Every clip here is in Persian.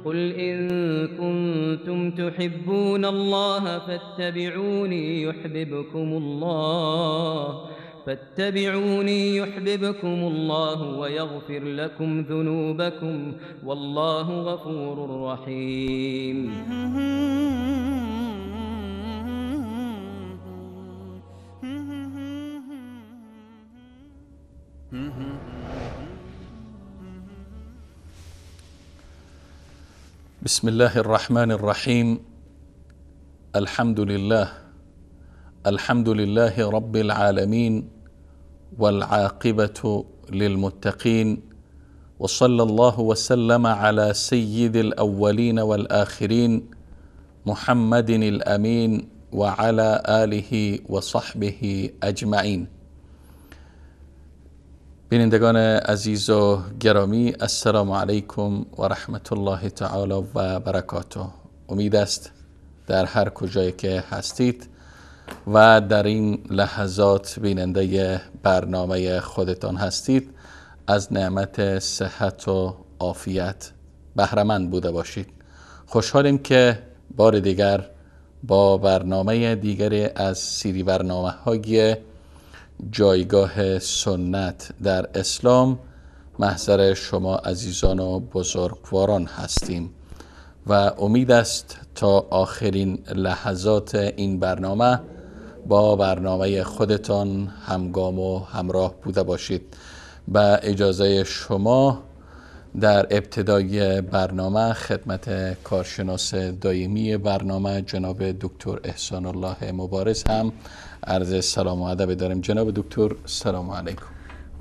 قل إن كنتم تحبون الله فاتبعوني يحببكم الله ويغفر لكم ذنوبكم والله غفور رحيم. بسم الله الرحمن الرحيم. الحمد لله رب العالمين، والعاقبة للمتقين، وصلى الله وسلم على سيد الأولين والآخرين محمد الأمين وعلى آله وصحبه أجمعین. بینندگان عزیز و گرامی، السلام علیکم و رحمت الله تعالی و برکاته. امید است در هر کجایی که هستید و در این لحظات بیننده برنامه خودتان هستید از نعمت صحت و عافیت بهره‌مند بوده باشید. خوشحالیم که بار دیگر با برنامه دیگری از سری برنامه‌های جایگاه سنت در اسلام محضر شما عزیزان و بزرگواران هستیم و امید است تا آخرین لحظات این برنامه با برنامه خودتان همگام و همراه بوده باشید. با اجازه شما در ابتدای برنامه خدمت کارشناس دائمی برنامه جناب دکتر احسان الله مبارز هم عرض سلام و ادب داریم. جناب دکتر سلام علیکم.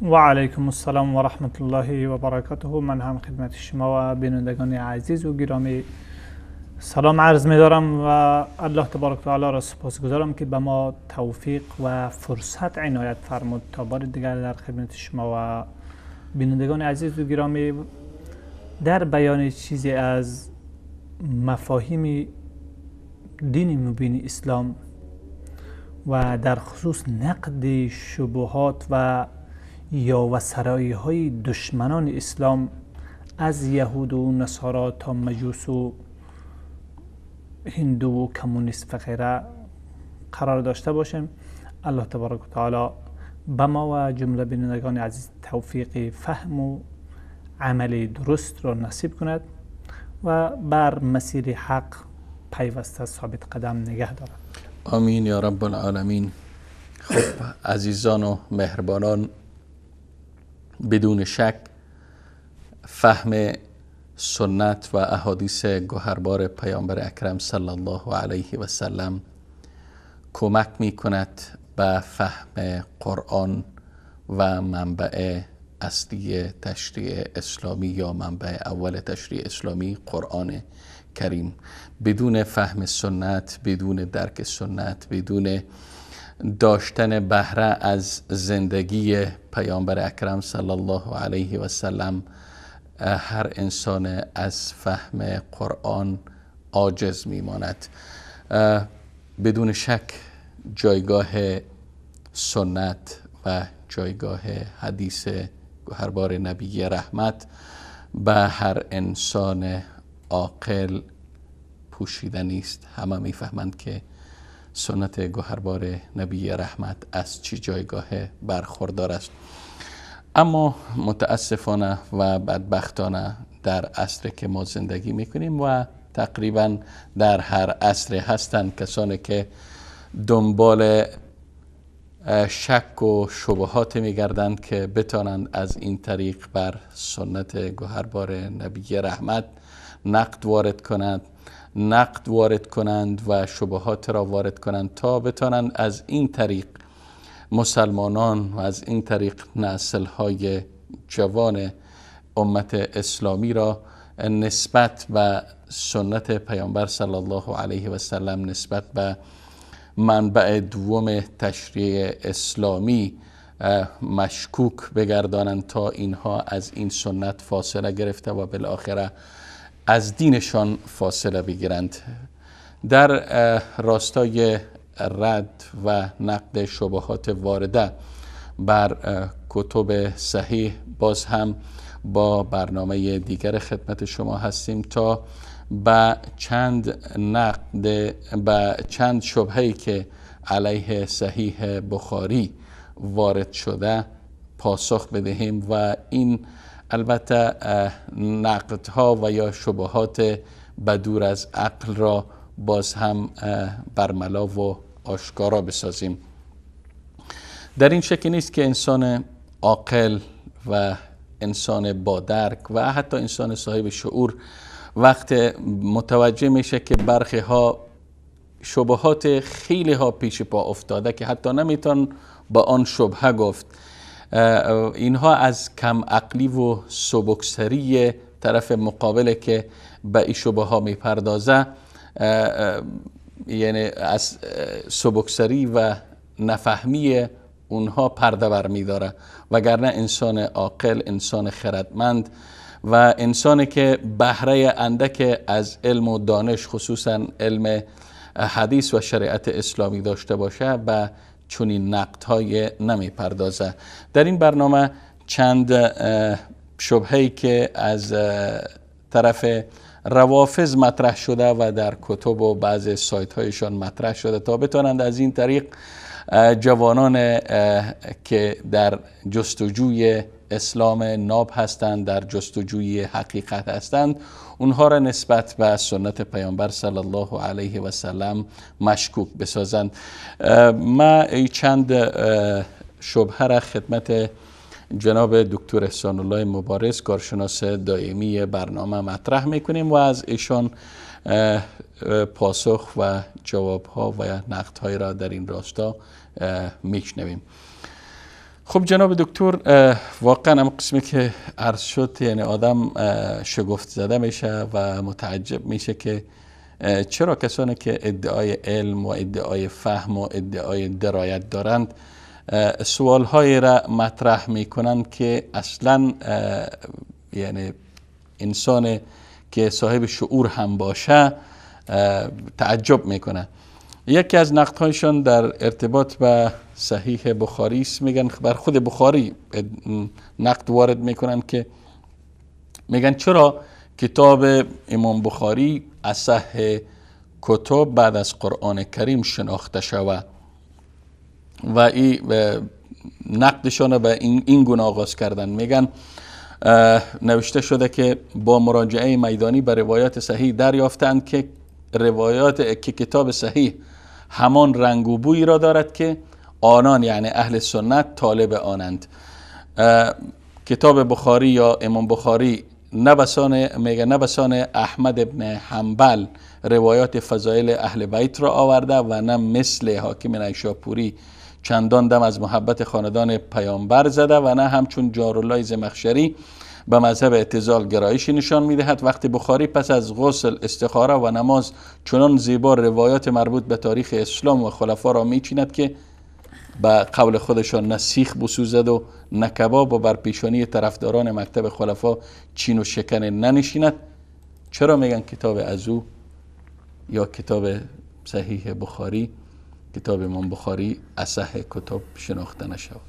و علیکم السلام و رحمت الله و برکاته. من هم خدمت شما و بینندگان عزیز و گرامی سلام عرض می دارم و الله تبارک و تعالی را سپاسگزارم که به ما توفیق و فرصت عنایت فرمود تا بار دیگر در خدمت شما و بینندگان عزیز و گرامی در بیان چیزی از مفاهیم دین مبین اسلام و در خصوص نقد شبهات و یا و سرایی های دشمنان اسلام از یهود و نصارا تا مجوس و هندو و کمونیست و غیره قرار داشته باشیم. الله تبارک و تعالی به ما و جمله بینندگان عزیز توفیق فهم و عمل درست را نصیب کند و بر مسیر حق پیوسته ثابت قدم نگه دارد. آمین یا رب العالمین. خب عزیزان و مهربانان، بدون شک فهم سنت و احادیث گوهربار پیامبر اکرم صلی الله علیه و سلم کمک می کند به فهم قرآن و منبع اصلی تشریع اسلامی یا منبع اول تشریع اسلامی قرآن کریم. بدون فهم سنت، بدون درک سنت، بدون داشتن بهره از زندگی پیامبر اکرم صلی الله علیه و سلم هر انسان از فهم قرآن عاجز میماند. بدون شک جایگاه سنت و جایگاه حدیث گوهربار نبی رحمت به هر انسان عاقل پوشیدنی است. همه میفهمند که سنت گوهربار نبی رحمت از چی جایگاه برخوردار است. اما متاسفانه و بدبختانه در عصری که ما زندگی میکنیم و تقریبا در هر عصری هستند کسانی که دنبال شک و شبهات میگردند که بتانند از این طریق بر سنت گوهربار نبی رحمت نقد وارد کنند و شبهات را وارد کنند تا بتانند از این طریق مسلمانان و از این طریق نسل‌های جوان امت اسلامی را نسبت به سنت پیامبر صلی الله علیه و سلم، نسبت به منبع دوم تشریع اسلامی مشکوک بگردانند تا اینها از این سنت فاصله گرفته و بالاخره از دینشان فاصله بگیرند. در راستای رد و نقد شبهات وارده بر کتب صحیح باز هم با برنامه دیگر خدمت شما هستیم تا به چند شبهه‌ای که علیه صحیح بخاری وارد شده پاسخ بدهیم و این البته نقدها و یا شبهات بدور از عقل را باز هم برملا و آشکارا بسازیم. در این شک نیست که انسان عاقل و انسان با درک و حتی انسان صاحب شعور وقت متوجه میشه که برخی ها شبهات خیلی ها پیش پا افتاده که حتی نمیتون با آن شبهه گفت، اینها از کم عقلی و سبکسری طرف مقابل که به این شبه ها میپردازه، یعنی از سبکسری و نفهمی اونها پرده بر میداره، وگرنه انسان عاقل، انسان خردمند و انسانی که بهره اندک از علم و دانش خصوصا علم حدیث و شریعت اسلامی داشته باشه به چنین نقدهای نمی پردازه. در این برنامه چند شبهه‌ای که از طرف روافض مطرح شده و در کتب و بعض سایت هایشان مطرح شده تا بتوانند از این طریق جوانان که در جستجوی اسلام ناب هستند، در جستجوی حقیقت هستند، اونها را نسبت به سنت پیامبر صلی الله علیه و سلم مشکوک بسازند. ما چند شبهه را خدمت جناب دکتر احسان الله مبارز، کارشناس دائمی برنامه مطرح میکنیم و از ایشان پاسخ و جوابها و نقدهای را در این راستا میشنویم. خب جناب دکتر، واقعا هم قسمی که عرض شد، یعنی آدم شگفت زده میشه و متعجب میشه که چرا کسانی که ادعای علم و ادعای فهم و ادعای درایت دارند سوال های را مطرح میکنند که اصلا یعنی انسان که صاحب شعور هم باشه تعجب میکنه. یکی از نقدهایشان در ارتباط به صحیح بخاری است، میگن بر خود بخاری نقد وارد میکنن که میگن چرا کتاب امام بخاری اصح کتب بعد از قرآن کریم شناخته شود و این نقدشان به این گونه آغاز کردن. میگن نوشته شده که با مراجعه میدانی به روایات صحیح دریافتند که کتاب صحیح همان رنگ و بویی را دارد که آنان یعنی اهل سنت طالب آنند. کتاب بخاری یا امام بخاری نبسان احمد ابن حنبل روایات فضایل اهل بیت را آورده و نه مثل حاکم نیشاپوری چندان دم از محبت خاندان پیامبر زده و نه همچون جارالله زمخشری به مذهب اعتزال گرایشی نشان میدهد. وقتی بخاری پس از غسل، استخاره و نماز چنان زیبا روایات مربوط به تاریخ اسلام و خلفا را میچیند که به قول خودشان نه سیخ بسوزد و نه کباب و بر پیشانی طرفداران مکتب خلفا چین و شکن ننشیند، چرا میگن کتاب ازو یا کتاب صحیح بخاری، کتاب امام بخاری اصح کتب شناخته نشود؟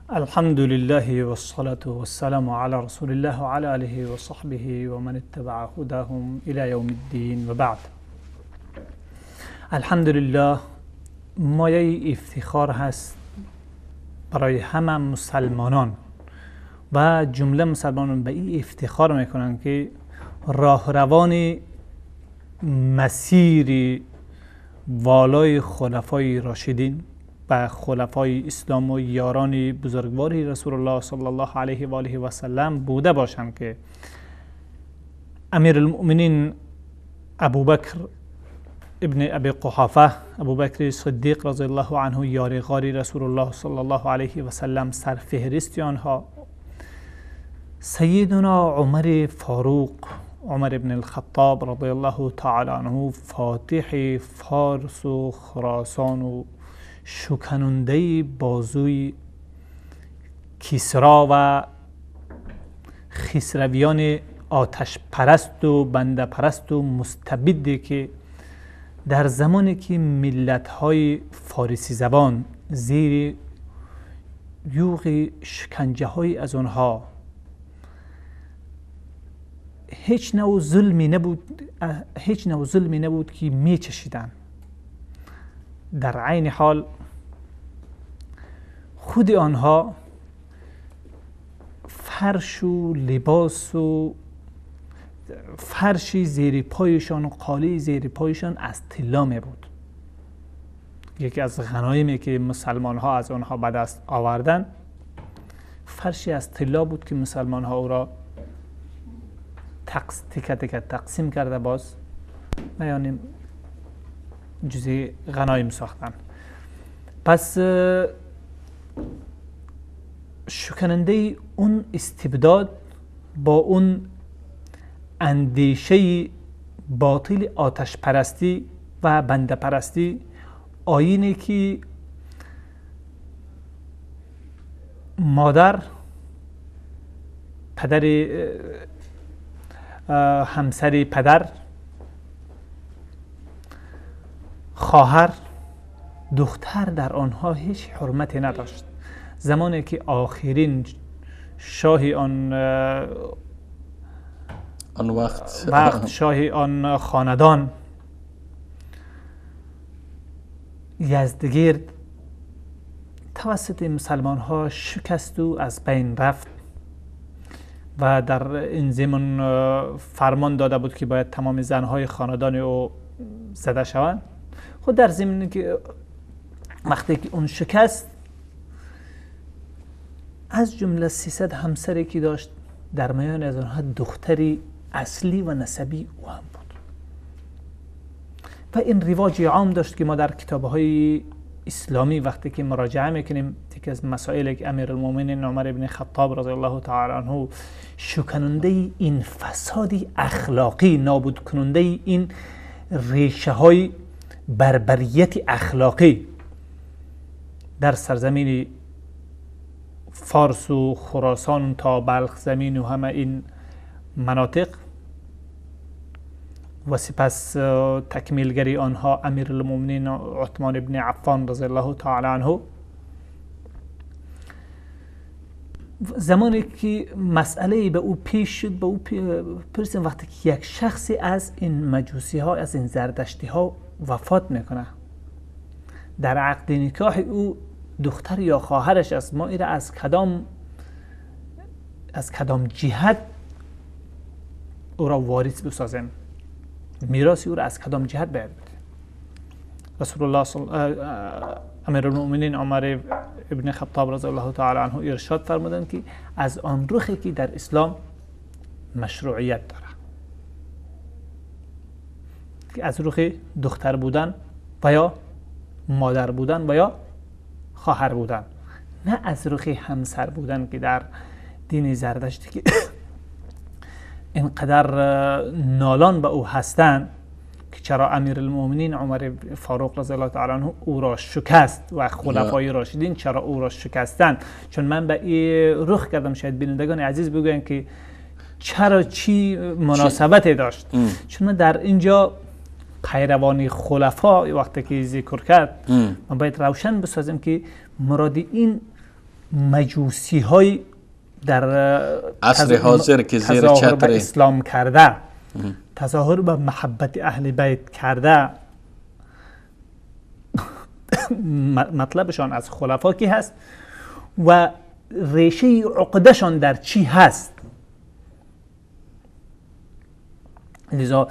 الحمد لله والصلاة والسلام على رسول الله وعلى آله وصحبه ومن اتبع هداهم إلى يوم الدين و بعد. الحمد لله مایه افتخار هست برای همه مسلمانان و جمله مسلمانان به این افتخار میکنن که راهروان مسیر والای خلفای راشدین و خلفای اسلام و یاران بزرگواری رسول الله صلی الله علیه و آله و سلم بوده باشند که امیر المؤمنین ابوبکر ابن ابی قحافه ابوبکر صدیق رضی الله عنه یار غاری رسول الله صلی الله علیه و سلم سرفهرست آنها، سیدنا عمر فاروق عمر ابن الخطاب رضی الله تعالی عنه فاتح فارس و خراسان و شکننده بازوی کیسرا و خسرویان آتش پرست و بنده پرست و مستبدی که در زمانی که ملت‌های فارسی زبان زیر یوغ شکنجه‌های از آنها هیچ نوع ظلمی نبود که می‌چشیدند، در عین حال خود آنها فرش و لباس و فرشی زیر پایشان و قالی زیر پایشان از طلا می بود. یکی از غنایمی که مسلمان ها از آنها به دست آوردن فرشی از طلا بود که مسلمان ها او را تکه تکه تقسیم کرده باز یعنی جزء غنایم ساختن. پس شکننده اون استبداد با اون اندیشه باطل آتش پرستی و بنده پرستی، آیینی که مادر پدر همسر پدر خواهر دختر در آنها هیچ حرمتی نداشت. زمانی که آخرین شاه آن وقت شاه آن خاندان یزدگرد توسط مسلمان ها شکست و از بین رفت و در این زمان فرمان داده بود که باید تمام زنهای خاندان او زده شوند. خود در زمینی که وقتی که اون شکست، از جمله 300 همسری که داشت در میان از آنها دختری اصلی و نسبی او هم بود و این رواج عام داشت که ما در کتاب‌های اسلامی وقتی که مراجعه میکنیم یکی از مسائل که امیرالمومنین عمر ابن خطاب رضی الله تعالی عنه شکننده این فساد اخلاقی، نابود کننده این ریشه های بربریت اخلاقی در سرزمین فارس و خراسان تا بلخ زمین و همه این مناطق و سپس تکمیلگری آنها امیرالمومنین عثمان ابن عفان رضی الله تعالی عنه، زمانی که مسئله به او پیش شد به او پرسیدن وقتی که یک شخصی از این مجوسی ها از این زردشتی ها وفات میکنه در عقد نکاح او دختر یا خواهرش است، ما ایره از کدام جهت او را وارث بسازیم، میراث او را از کدام جهت باید بده. رسول الله امیرالمومنین عمر ابن خطاب رضی الله تعالی عنه ارشاد فرمودند که از آن رخی که در اسلام مشروعیت داره، که از رخ دختر بودن و یا مادر بودن و یا خواهر بودن، نه از رخ همسر بودن که در دین زردشتی که اینقدر نالان به او هستند که چرا امیرالمومنین عمر فاروق رضی الله تعالی عنه او را شکست و خلفای راشدین چرا او را شکستند. چون من به این رخ کردم، شاید بینندگان عزیز بگوین که چرا چی مناسبتی داشت. چون در اینجا پیروان خلفا وقتی که ذکر کرد ما باید روشن بسازیم که مراد این مجوسی های در عصر حاضر که زیر چتر اسلام کرده، تظاهر به محبت اهل بیت کرده، مطلبشان از خلفا کی هست و ریشه عقدشان در چی هست. لذا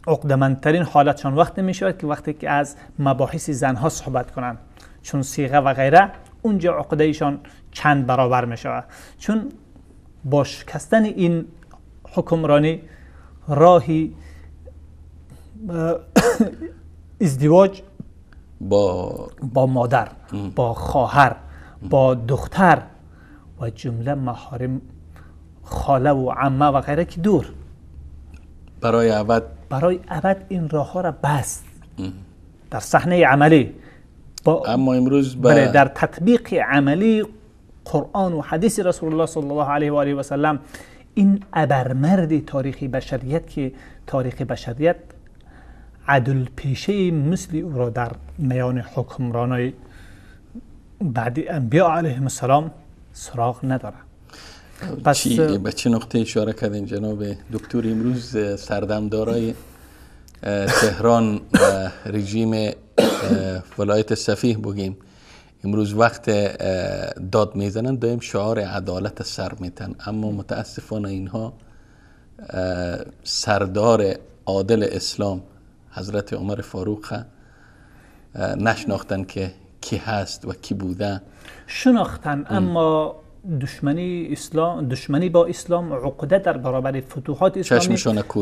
عقدمندترین حالتشان وقتی می شود که وقتی که از مباحث زنها صحبت کنند، چون صیغه و غیره اونجا عقده ایشان چند برابر می شود. چون با شکستن این حکمرانی راهی ازدواج با مادر، با خواهر، با دختر و جمله محارم، خاله و عمه و غیره که دور، برای ابد این راه ها را بست در صحنه عملی. اما امروز در تطبیق عملی قرآن و حدیث رسول الله صلی الله علیه و آله و سلم، این ابرمرد تاریخ بشریت که تاریخ بشریت عدل پیشه مثل او را در میان حکمرانای بعد انبیاء علیهم السلام سراغ نداره. پس به چه نقطه اشاره کردین جناب دکتر؟ امروز سردمدارای تهران و رژیم ولایت سفیح بگیم امروز وقت داد میزنن دائم شعار عدالت سر میتن، اما متاسفانه اینها سردار عادل اسلام حضرت عمر فاروق نشناختن که کی هست و کی بوده. شناختن اما دشمنی با اسلام، عقده در برابر فتوحات اسلامی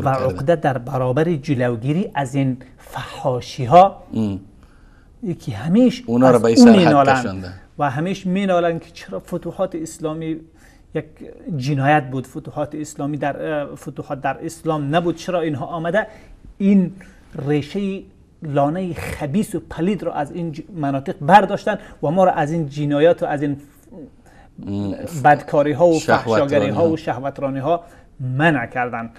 و عقده در برابر جلوگیری از این فحاشی ها یکی همیش اونا را به سرحد کشانده و همیش مینالن که چرا فتوحات اسلامی یک جنایت بود، فتوحات در اسلام نبود، چرا اینها آمده این ریشه لانه خبیث و پلید را از این مناطق برداشتن و ما را از این جنایات و از این بدکاری ها و فحشاگری ها و شهوترانی ها منع کردن.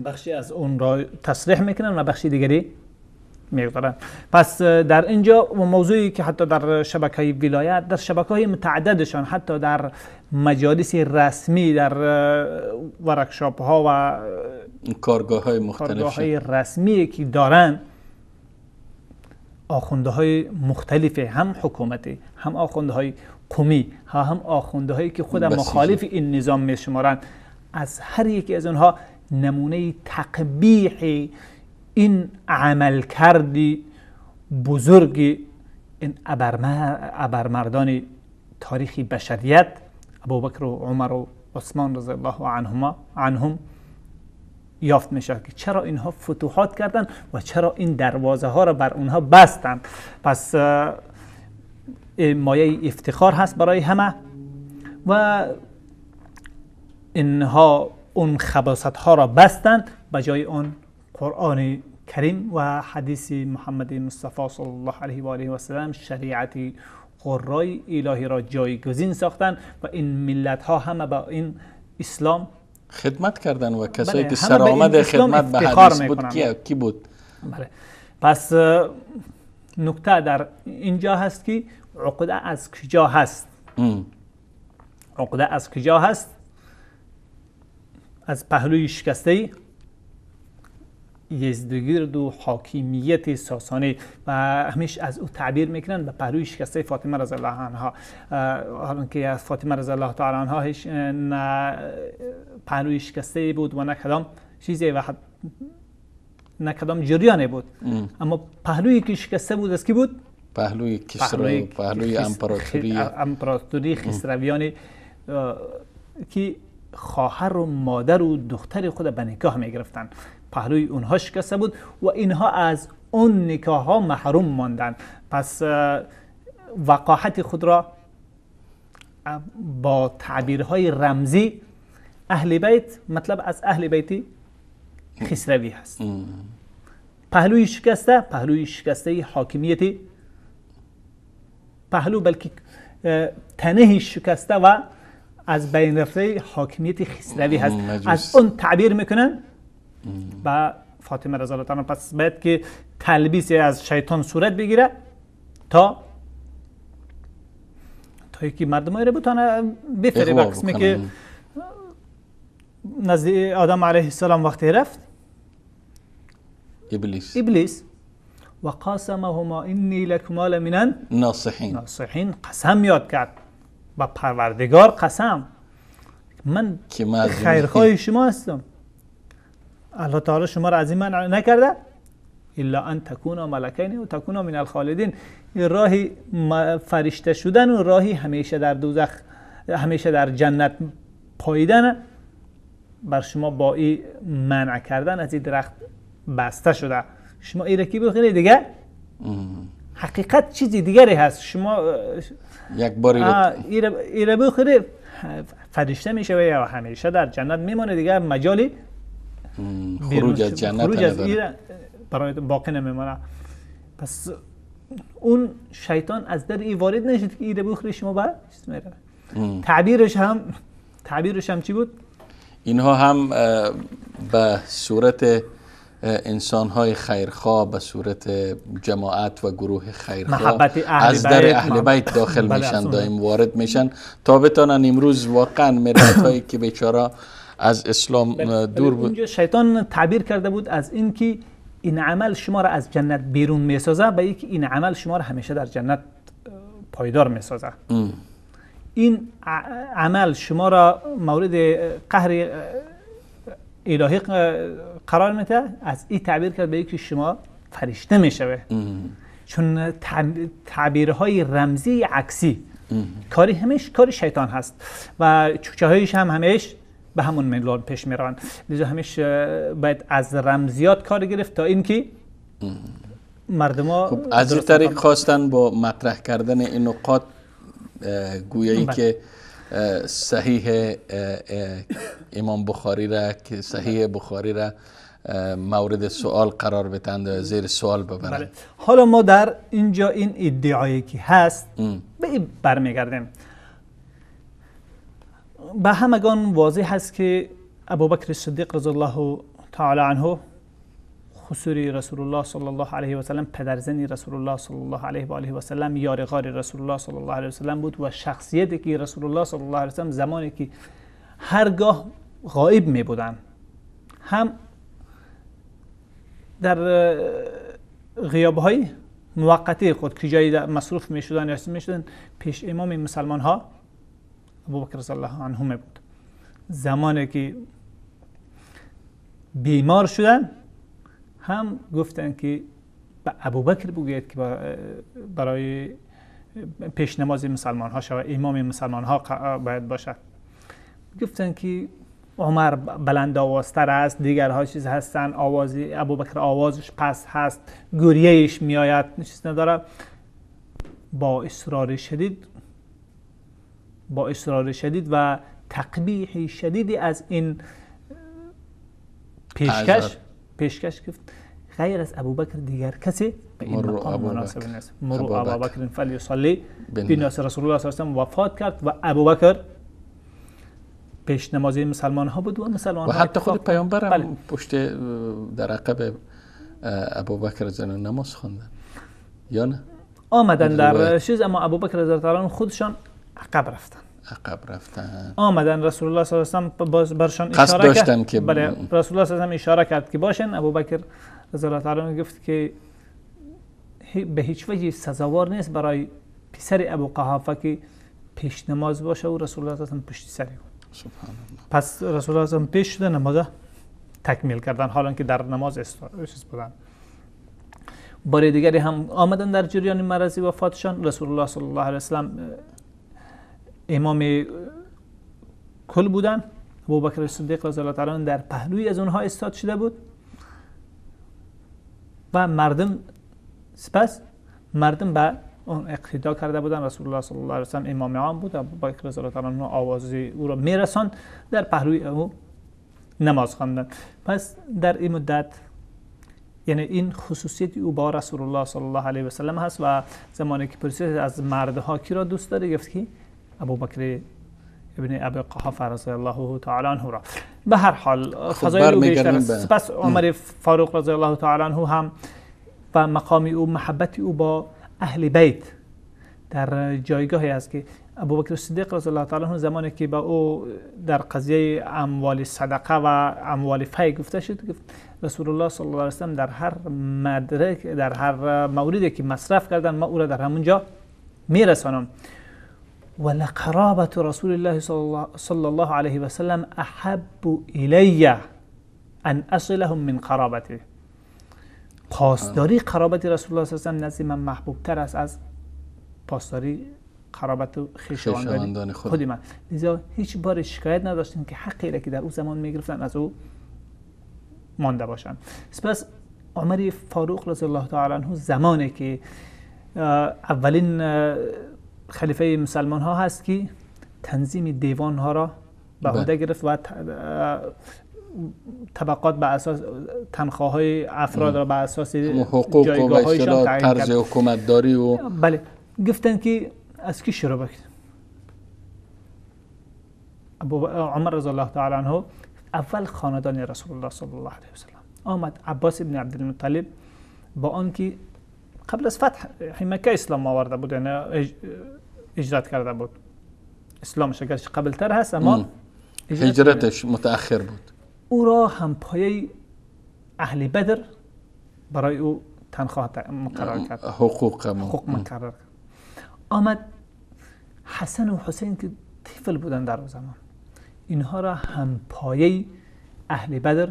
بخشی از اون را تصریح میکنن و بخشی دیگری میگذارن. پس در اینجا موضوعی که حتی در شبکه‌های ولایت، در شبکه‌های متعددشان، حتی در مجالس رسمی، در ورکشاپ ها و کارگاه‌های مختلف رسمی که دارن، آخونده های مختلف، هم حکومتی، هم آخونده های قومی، هم آخونده هایی که خود مخالف این نظام میشمارن، از هر یکی از اونها نمونه تقبیح این عمل کردی بزرگ این ابرمردان تاریخی بشریت ابوبکر و عمر و عثمان رضی الله عنهم یافت میشه که چرا اینها فتوحات کردن و چرا این دروازه ها را بر اونها بستن. پس مایه افتخار هست برای همه و اینها اون خباثت ها را بستن، به جای اون قرآن کریم و حدیث محمد مصطفی صلی الله علیه و آله و سلم شریعت قرای الهی را جایگزین ساختن و این ملت ها همه با این اسلام خدمت کردن و کسایی که سرآمد خدمت به حدیث بود کی بود؟ بله. پس نکته در اینجا هست که عقده از کجا هست؟ عقده از کجا هست؟ از پهلوی شکسته یزدگرد و حاکمیت ساسانی و همیشه از او تعبیر میکنن به پهلوی شکسته فاطمه رضی الله عنها، حالا که از فاطمه رضی الله تعالی عنها هیچ نه پهلوی شکسته بود و نه کدام چیزی و نه کدام جریانی بود، اما پهلوی که شکسته بود از کی بود؟ پهلوی کسرا، پهلوی امپراتوری خسرویانی که خواهر و مادر و دختر خود به نکاح میگرفتن، پهلوی اونها شکسته بود و اینها از اون نکاح ها محروم ماندن. پس وقاحت خود را با تعبیرهای رمزی اهل بیت، مطلب از اهل بیت خسروی هست. پهلوی شکسته حاکمیت پهلو، بلکه تنه شکسته و از بین رفته حاکمیت خسروی هست. از اون تعبیر میکنن با فاطمه رضی الله عنها. پس باید که تلبیس از شیطان صورت بگیره تا یکی مردم رو بتونه بفریبه. قسمی که نزد آدم علیه السلام وقتی رفت ابلیس و قاسمهما انی لکما لمن الناصحین قسم یاد کرد با پروردگار قسم، من خیرخواه شما هستم، الله تعالی شما را از این منع نکرده الا ان تکونا ملکین و تکونا من الخالدین. راهی فرشته شدن و راهی همیشه در دوزخ، همیشه در جنت پاییدن بر شما با این منع کردن از این درخت بسته شده، شما ایرکی بخورید دیگه حقیقت چیزی دیگری هست. شما یک باری ایره بخورید فرشته میشه و یا همیشه در جنت میمونه دیگه، مجالی خروج از جنت خروج از ایره برای باقی نمیمونه. پس اون شیطان از در ای وارد نشد که ایره بخوری شما با چیز میره. تعبیرش هم چی بود؟ اینها هم به صورت انسان‌های خیرخواه، به صورت جماعت و گروه خیرخواه از در اهل بیت داخل میشن، دائم وارد میشن تا بتونن امروز واقعا ملت‌هایی که بیچاره از اسلام دور بود. اونجا شیطان تعبیر کرده بود از این که این عمل شما را از جنت بیرون میسازه به اینکه این عمل شما را همیشه در جنت پایدار میسازه. این عمل شما را مورد قهر الهی قرار میده، از این تعبیر کرد به اینکه شما فرشته میشوه. چون تعبیرهای رمزی عکسی کاری همیش کاری شیطان هست و چوچه هایش هم همیش به همون منوال پیش میروند. لذا همیش باید از رمزیات کار گرفت تا اینکه مردم خب از این طریق خواستن با مطرح کردن این نقاط گویایی که صحیح امام بخاری را که صحیح بخاری را مورد سوال قرار بدن، زیر سوال ببرن. حالا ما در اینجا این ادعایی که هست به این برمیگردیم. به همگان واضح هست که ابوبکر صدیق رضی الله تعالی عنه خسوری رسول الله صلی الله علیه و سلم، پدرزنی رسول الله صلی الله علیه و آله و سلم، یارغار رسول الله صلی الله علیه و سلم بود و شخصیتی که رسول الله صلی الله علیه و سلم زمانی که هرگاه غایب می بودن، هم در غیاب‌های موقتی خود که جایی مصروف می شدن یا می شدن، پیش امام مسلمان ها ابوبکر رضی الله عنه می بود. زمانی که بیمار شدن هم گفتن که به ابوبکر بگوید که برای پیش نماز مسلمان ها شود، امام مسلمان ها باید باشد. گفتن که عمر بلند آوازتر است، دیگرها چیز هستن، آوازی ابوبکر آوازش پست هست، گریهش میآید، چیز نداره. با اصرار شدید و تقبیح شدیدی از این پیشکش گفت غیر از ابوبکر دیگر کسی به این مقام مناسب نیست. مرو ابوبکر فلیصلی بناس رسول الله صلی الله علیه و آله وفات کرد و ابوبکر پیش نمازی مسلمان ها بود و مسلمان ها حتی خود پیامبر هم پشت در عقب ابوبکر زن نماز خواندن یا نه؟ آمدن در چیز، اما ابوبکر رضی الله عنه خودشان عقب رفتن. آمدن رسول الله صلی الله علیه و آله برشان اشاره کرد که بله، رسول الله صلی الله علیه و آله اشاره کرد که باشن. ابوبکر رضی الله عنه گفت که به هیچ وجه سزاوار نیست برای پسر ابو قحافه که پیش نماز باشه و رسول الله صلی الله علیه و آله پشت سری بود. سبحان الله. پس رسول الله صلی الله علیه و آله پیش شده نماز تکمیل کردن، حالا که در نماز استراحت بودن. بار دیگری هم آمدن در جریان مرضی وفاتشان. رسول الله صلی الله علیه و سلم امام کل بودن. ابوبکر صدیق رضی الله تعالی عنه در پهلوی از اونها استاد شده بود و مردم به اون اقتدا کرده بودن. رسول الله صلی الله علیه و سلم امام عام بود. ابوبکر رضی الله تعالی عنه آوازی او را میرساند، در پهلوی او نماز خواندن. پس در این مدت، یعنی این خصوصیت او با رسول الله صلی الله علیه و سلم هست و زمانی که پرسید از مردها کی را دوست داره، گفت که ابوبکر ابن ابی قحافه رضی الله تعالی عنه را. به هر حال فضایل او بیشتر است. سپس عمر فاروق رضی الله تعالی عنه هم و مقام او، محبت او با اهل بیت در جایگاهی است که ابوبکر صدیق رضی الله تعالی عنه زمانی که با او در قضیه اموال صدقه و اموال فی گفته شد، گفت رسول الله صلی الله علیه و سلم در هر موردی که مصرف کردن ما او را در همونجا میرسانم. ولقرابة رسول الله صلی الله علیه و سلم احب الی ان اصلهم من قرابته. پاسداری قرابت رسول الله صلی الله علیه و سلم نزد من محبوب تر است از پاسداری قرابت و خویشاوندان خود من. لذا هیچ بار شکایت نداشتیم که حقی را که در اون زمان میگرفتن از او مانده باشن. سپس عمر فاروق رضی الله تعالی عنه زمانی که اولین خلیفه مسلمان ها هست که تنظیم دیوان ها را به عهده گرفت و طبقات به اساس تنخواه های افراد را به اساس حقوق و طرز حکومتداری و بله گفتن که از کی شروع بکنیم. عمر رضی الله تعالی عنه اول خاندان رسول الله صلی الله علیه و سلم آمد. عباس ابن عبدالمطلب با آن که قبل از فتح مکه اسلام آورده بود، یعنی هجرت کرده بود، اسلامش اگرچه قبل تر هست اما هجرتش متأخر بود. او را هم پایه اهل بدر برای او تنخواه مقرر کرد، حقوق مقرر کرد. آمد حسن و حسین که طفل بودن در اون زمان، اینها را هم پایه اهل بدر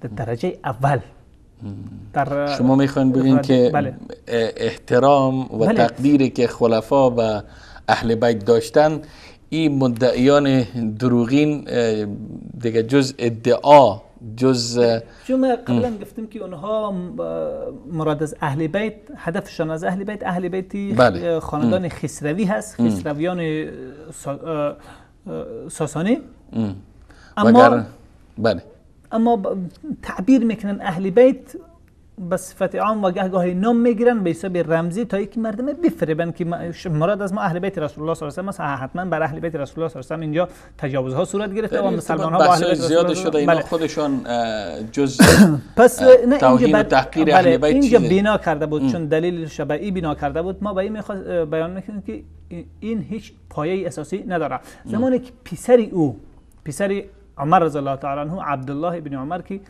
در درجه اول. شما میخواین بگین که بله. احترام و تقدیری که خلفا و اهل بیت داشتن، این مدعیان دروغین دیگه جز ادعا، جز ما قبلا گفتیم که اونها مراد از اهل بیت، هدفشان از اهل بیتی بله. خاندان خسروی هست، خسرویان ساسانی. اما بله، اما تعبیر میکنن اهل بیت به صفت عام و گاهی نام میگیرن به حساب رمزی تا اینکه مردم بفریبن که مراد از ما اهل بیت رسول الله صلی الله علیه و سلم. حتما بر اهل بیت رسول الله صلی الله علیه و سلم اینجا تجاوزها صورت گرفته و مسلمان ها با اهل بیت زیاد شده. اینا خودشون جز پس توهین و تحقیر اهل بیت اینجا بنا کرده بود، چون دلیل شبعی بنا کرده بود. ما به این بیان میکنیم که این هیچ پایه اساسی نداره. زمانی که پسر عمر رضی الله تعالی عنه عبدالله ابن عمر که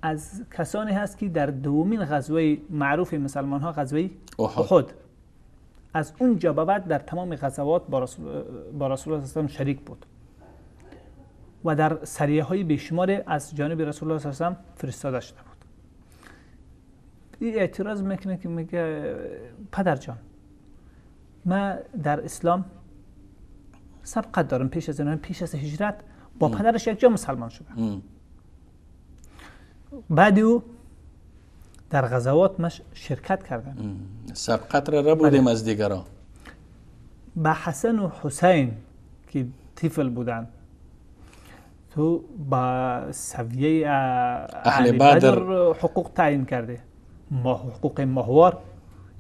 از کسانی هست که در دومین غزوه معروف مسلمان ها، غزوه احد، از اونجا به بعد در تمام غزوات با رسول الله صلی الله علیه و شریک بود و در سریه های بیشمار از جانب رسول الله صلی الله علیه و فرستاده شده بود. این اعتراض میکنه که میگه پدر جان، من در اسلام سبقت دارم، پیش از هجرت با پدرش یک جا مسلمان شده. بعد او در غزوات مش شرکت کردن، سبقت را بودیم از دیگران. با حسن و حسین که طفل بودن تو با سویه اهل بدر حقوق تعیین کرده، حقوق ماهوار،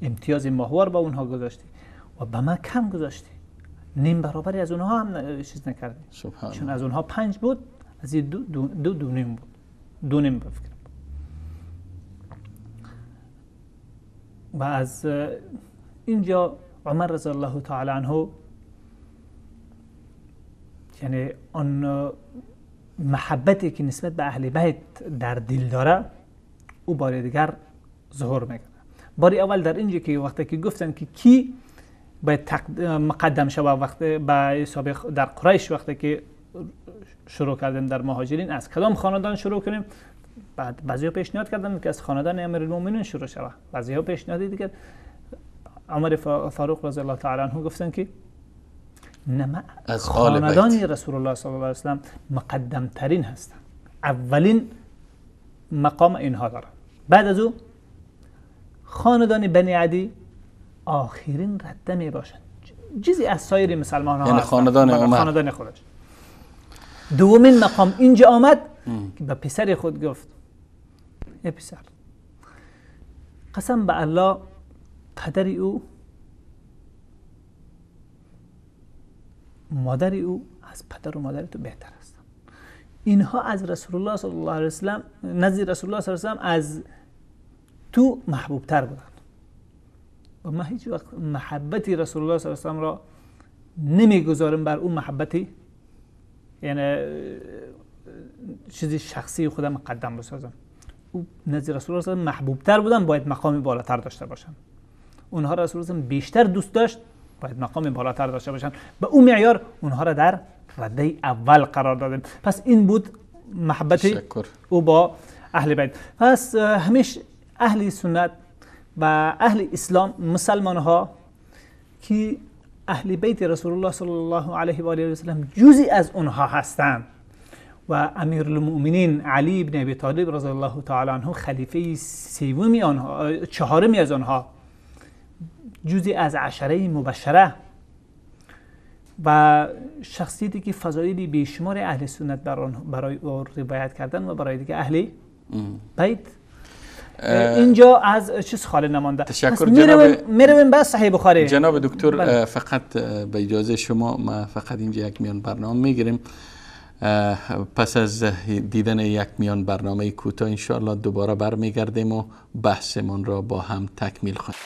امتیاز ماهوار با اونها گذاشتی و به ما کم گذاشتی، نیم برابری از اونها هم چیز نکردی. چون از اونها 5 بود، از این دو نیم بود، 2 نیم بفکرم. و از اینجا عمر رضی الله تعالی عنه یعنی آن محبتی که نسبت به اهل بیت در دل داره او بار دیگر ظهور میکنه. باری اول در اینجا که وقتی که گفتن که کی باید مقدم شود، وقتی به حساب در قریش وقتی که شروع کردیم در مهاجرین از کدام خاندان شروع کنیم، بعد بعضی‌ها پیشنهاد کردن که از خاندان امیرالمومنین شروع شود، بعضی‌ها پیشنهاد دیگه عمر فاروق رضی الله تعالی عنه گفتن که نه، از خاندان رسول الله صلی الله علیه و سلم مقدم ترین هستن، اولین مقام اینها دارن، بعد از او خاندان بنی عدی آخرین رده می باشند، چیزی از سایر مسلمان ها، یعنی خاندان خودش. دومین مقام اینجا آمد که به پسر خود گفت ای پسر، قسم به الله پدر او مادر او از پدر و مادر تو بهتر است. اینها از رسول الله صلی الله علیه و سلم، نزد رسول الله صلی الله علیه و سلم از تو محبوب تر بودند و ما هیچ وقت محبتی رسول الله صلی الله علیه و سلم را نمیگذارم بر اون محبتی، یعنی چیزی شخصی خودم مقدم بسازم. او نزد رسول الله صلی الله علیه و سلم محبوب تر بودن، باید مقامی بالاتر داشته باشن. اونها رسول الله صلی الله علیه و سلم بیشتر دوست داشت، باید مقامی بالاتر داشته باشن. به اون معیار اونها را در رده اول قرار دادیم. پس این بود محبتی او با اهل بیت. پس همیشه اهل سنت و اهل اسلام، مسلمان ها که اهل بیت رسول الله صلی الله علیه و آله و سلم جزئی از اونها هستند و امیرالمؤمنین علی بن ابی طالب رضی الله تعالی عنه خلیفه سومی آنها، چهارمی از آنها، جزئی از عشره مبشره و شخصیتی که فضایلی بیشمار اهل سنت برای روایت کردن و برای دیگه اهل بیت اینجا از چیز خالی نمانده. تشکر جناب. میرویم بس صحیح بخاری. جناب دکتر فقط به اجازه شما ما فقط اینجا یک میان برنامه میگیریم. پس از دیدن یک میان برنامه کوتاه انشاءالله دوباره برمیگردیم و بحثمون را با هم تکمیل خواهیم.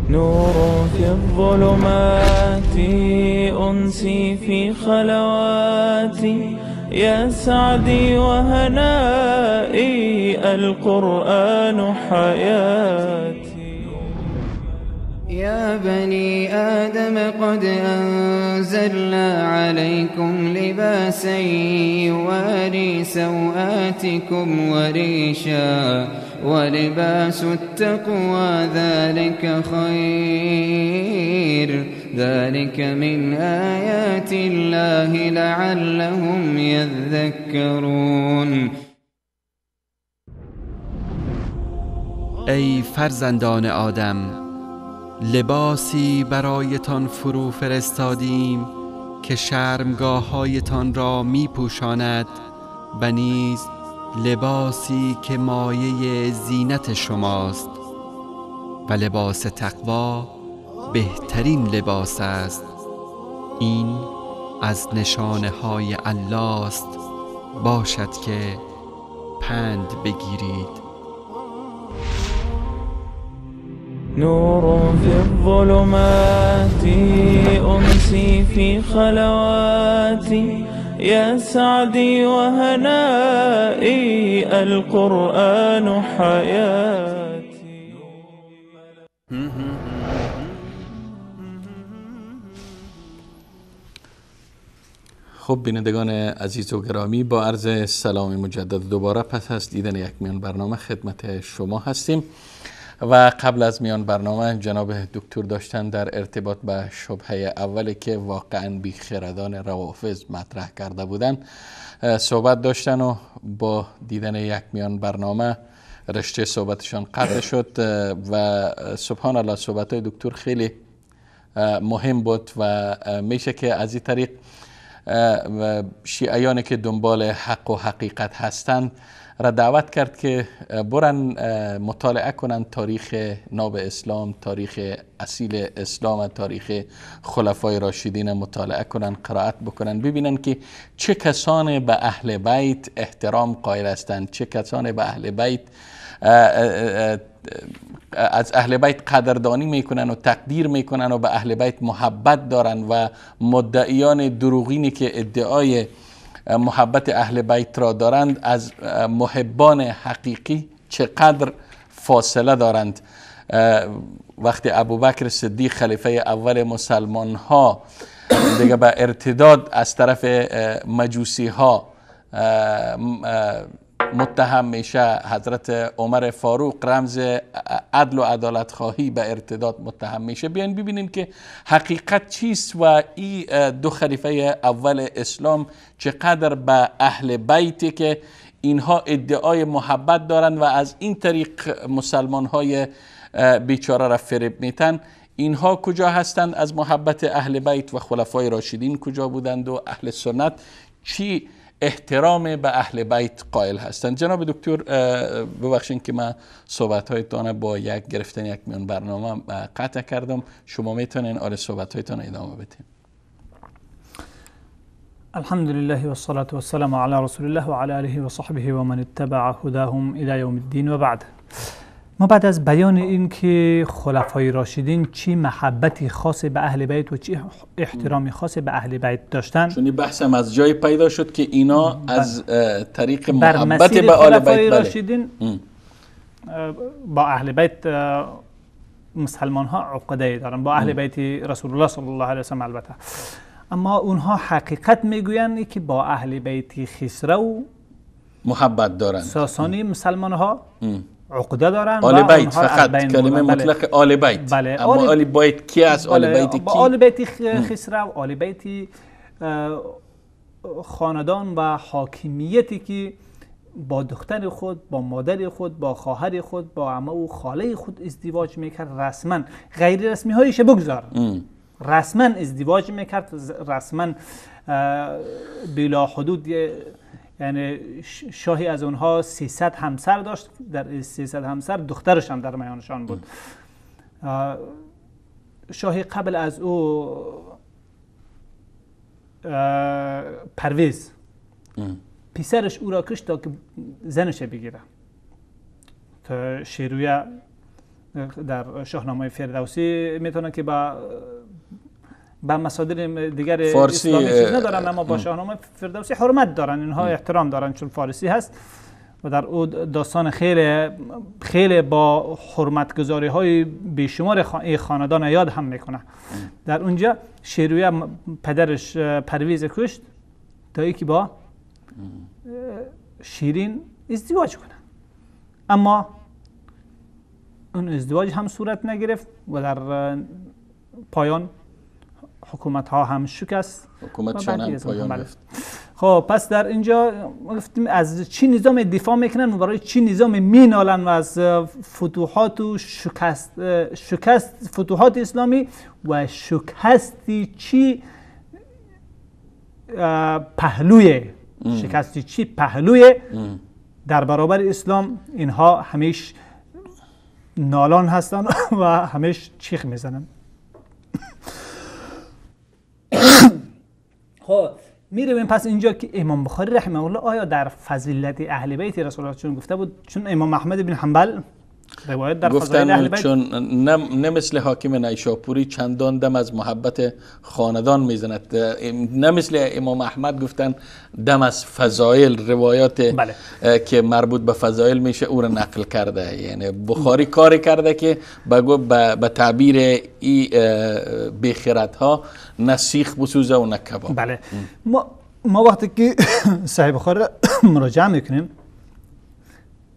نور في الظلمات أنسي في خلواتي يا سعدي وهنائي القرآن حياتي. يا بني آدم قد أنزلنا عليكم لباسا يواري سوآتكم وريشا ولباس التقوى ذلك خير ذلك من آيات الله لعلهم يذكرون. ای فرزندان آدم، لباسی برایتان فرو فرستادیم که شرمگاه‌هایتان را می پوشاند و نیز لباسی که مایه زینت شماست و لباس تقوا بهترین لباس است. این از نشانه های الله است، باشد که پند بگیرید. نور في الظلمات أنسي في خلواتي يا سعدي وهنائي القرآن حياتي. خب بینندگان عزیز و گرامی، با عرض سلام مجدد دوباره پس از دیدن یک میان برنامه خدمت شما هستیم و قبل از میان برنامه جناب دکتر داشتن در ارتباط به شبهه اولی که واقعا بیخردان روافض مطرح کرده بودن صحبت داشتن و با دیدن یک میان برنامه رشته صحبتشان قطع شد و سبحان الله صحبت های دکتر خیلی مهم بود و میشه که از این طریق شیعیانی که دنبال حق و حقیقت هستند را دعوت کرد که برن مطالعه کنن تاریخ ناب اسلام، تاریخ اصیل اسلام، تاریخ خلفای راشدین مطالعه کنن، قرائت بکنن، ببینن که چه کسان به اهل بیت احترام قائل هستند، چه کسان به اهل بیت از اهل بیت قدردانی میکنن و تقدیر میکنن و به اهل بیت محبت دارن و مدعیان دروغینی که ادعای محبت اهل بیت را دارند از محبان حقیقی چقدر فاصله دارند. وقتی ابوبکر صدیق خلیفه اول مسلمان ها دیگه به ارتداد از طرف مجوسی ها متهم میشه، حضرت عمر فاروق رمز عدل و عدالت خواهی به ارتداد متهم میشه. بیاین ببینیم که حقیقت چیست و این دو خلیفه اول اسلام چقدر به اهل بیتی که اینها ادعای محبت دارن و از این طریق مسلمان های بیچاره را فریب میتن، اینها کجا هستند از محبت اهل بیت و خلفای راشدین کجا بودند و اهل سنت چی احترام به اهل بیت قائل هستند. جناب دکتر ببخشید که من صحبت هایتان با یک گرفتن یک میان برنامه قطع کردم، شما میتونین آره صحبت هایتان ادامه بدین. الحمد لله والصلاة والسلام على رسول الله وعلى آله وصحبه ومن اتبع هداهم إلى يوم الدين و بعد. ما بعد از بیان این که خلفای راشدین چی محبتی خاص به اهل بیت و چی احترامی خاص به اهل بیت داشتن، چون بحثم از جای پیدا شد که اینا از طریق محبت به آل بیت راشدین با اهل بیت مسلمان ها عقده دارن، با اهل بیت رسول الله صلی الله علیه و سلم البته، اما اونها حقیقت میگویند که با اهل بیت خسرو محبت دارند. ساسانی مسلمان ها عقده دارن آل بیت فقط کلمه مطلق آل بیت. بله. اما آل بیت کی است؟ آل بیت کی؟ آل بیت خسرو، آل بیت خاندان و حاکمیتی که با دختر خود، با مادر خود، با خواهر خود، با عمه و خاله خود ازدواج میکرد. رسما، غیر رسمی هایش بگذار، رسما ازدواج میکرد، رسما بلا حدود. یعنی شاهی از اونها 300 همسر داشت، در 300 همسر دخترش هم در میانشان بود. شاهی قبل از او پرویز پسرش او را کشت تا که زنش بگیره. تا شیرویه در شاهنامه فردوسی میتونه که با مصادر دیگر فارسی اسلامی چیز ندارن، اما با شاهنامه فردوسی حرمت دارن، اینها احترام دارن چون فارسی هست و در او داستان خیلی با حرمت گذاری های بیشمار خاندان یاد هم میکنه. در اونجا شیرویه پدرش پرویز کشت تا ای که با شیرین ازدواج کنه، اما اون ازدواج هم صورت نگرفت و در پایان حکومت ها هم شکست، حکومتشان هم پایان گرفت. خب پس در اینجا گفتیم از چی نظام دفاع میکنن و برای چی نظام مینالن و از فتوحات و شکست فتوحات اسلامی و شکستی چی پهلوی در برابر اسلام. اینها همیش نالان هستن و همیش چیخ میزنن. خب میریم پس اینجا که امام بخاری رحمه الله آیا در فضیلت اهل بیت رسول الله چون گفته بود، چون امام احمد بن حنبل روایت در فضایل اهل بیت چون نه مثل حاکم نیشاپوری چندان دم از محبت خاندان میزند، نه مثل امام احمد گفتن دم از فضایل روایات که مربوط به فضایل میشه او را نقل کرده. یعنی بخاری کاری کرده که به تعبیر ای بیخیرت ها نه سیخ بسوزه و نه کباب. بله. ما وقتی که صحیح بخاری مراجعه میکنیم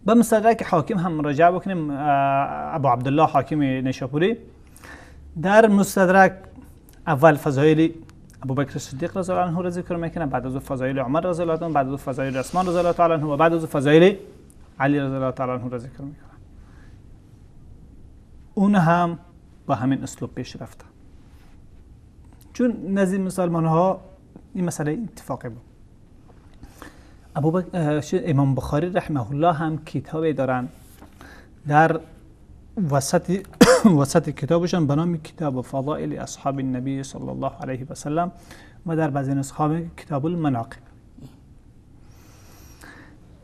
به مستدرک حاکم هم مراجعه بکنیم، ابو عبدالله حاکم نیشاپوری در مستدرک اول فضایل ابوبکر صدیق رضی الله عنه را ذکر میکنه، بعد از فضایل عمر رضی الله عنه، بعد از فضایل عثمان رضی الله عنه و بعد از فضایل علی رضی الله عنه را ذکر میکنه. اون هم با همین اسلوب پیش رفته، چون نزد مسلمان ها این مسئله اتفاقی بود. امام بخاری رحمه الله هم کتابی دارن، در وسط کتابشان به نام کتاب فضائل اصحاب النبی صلی الله علیه و سلم و در بعضی نسخه‌ها کتاب المناقب.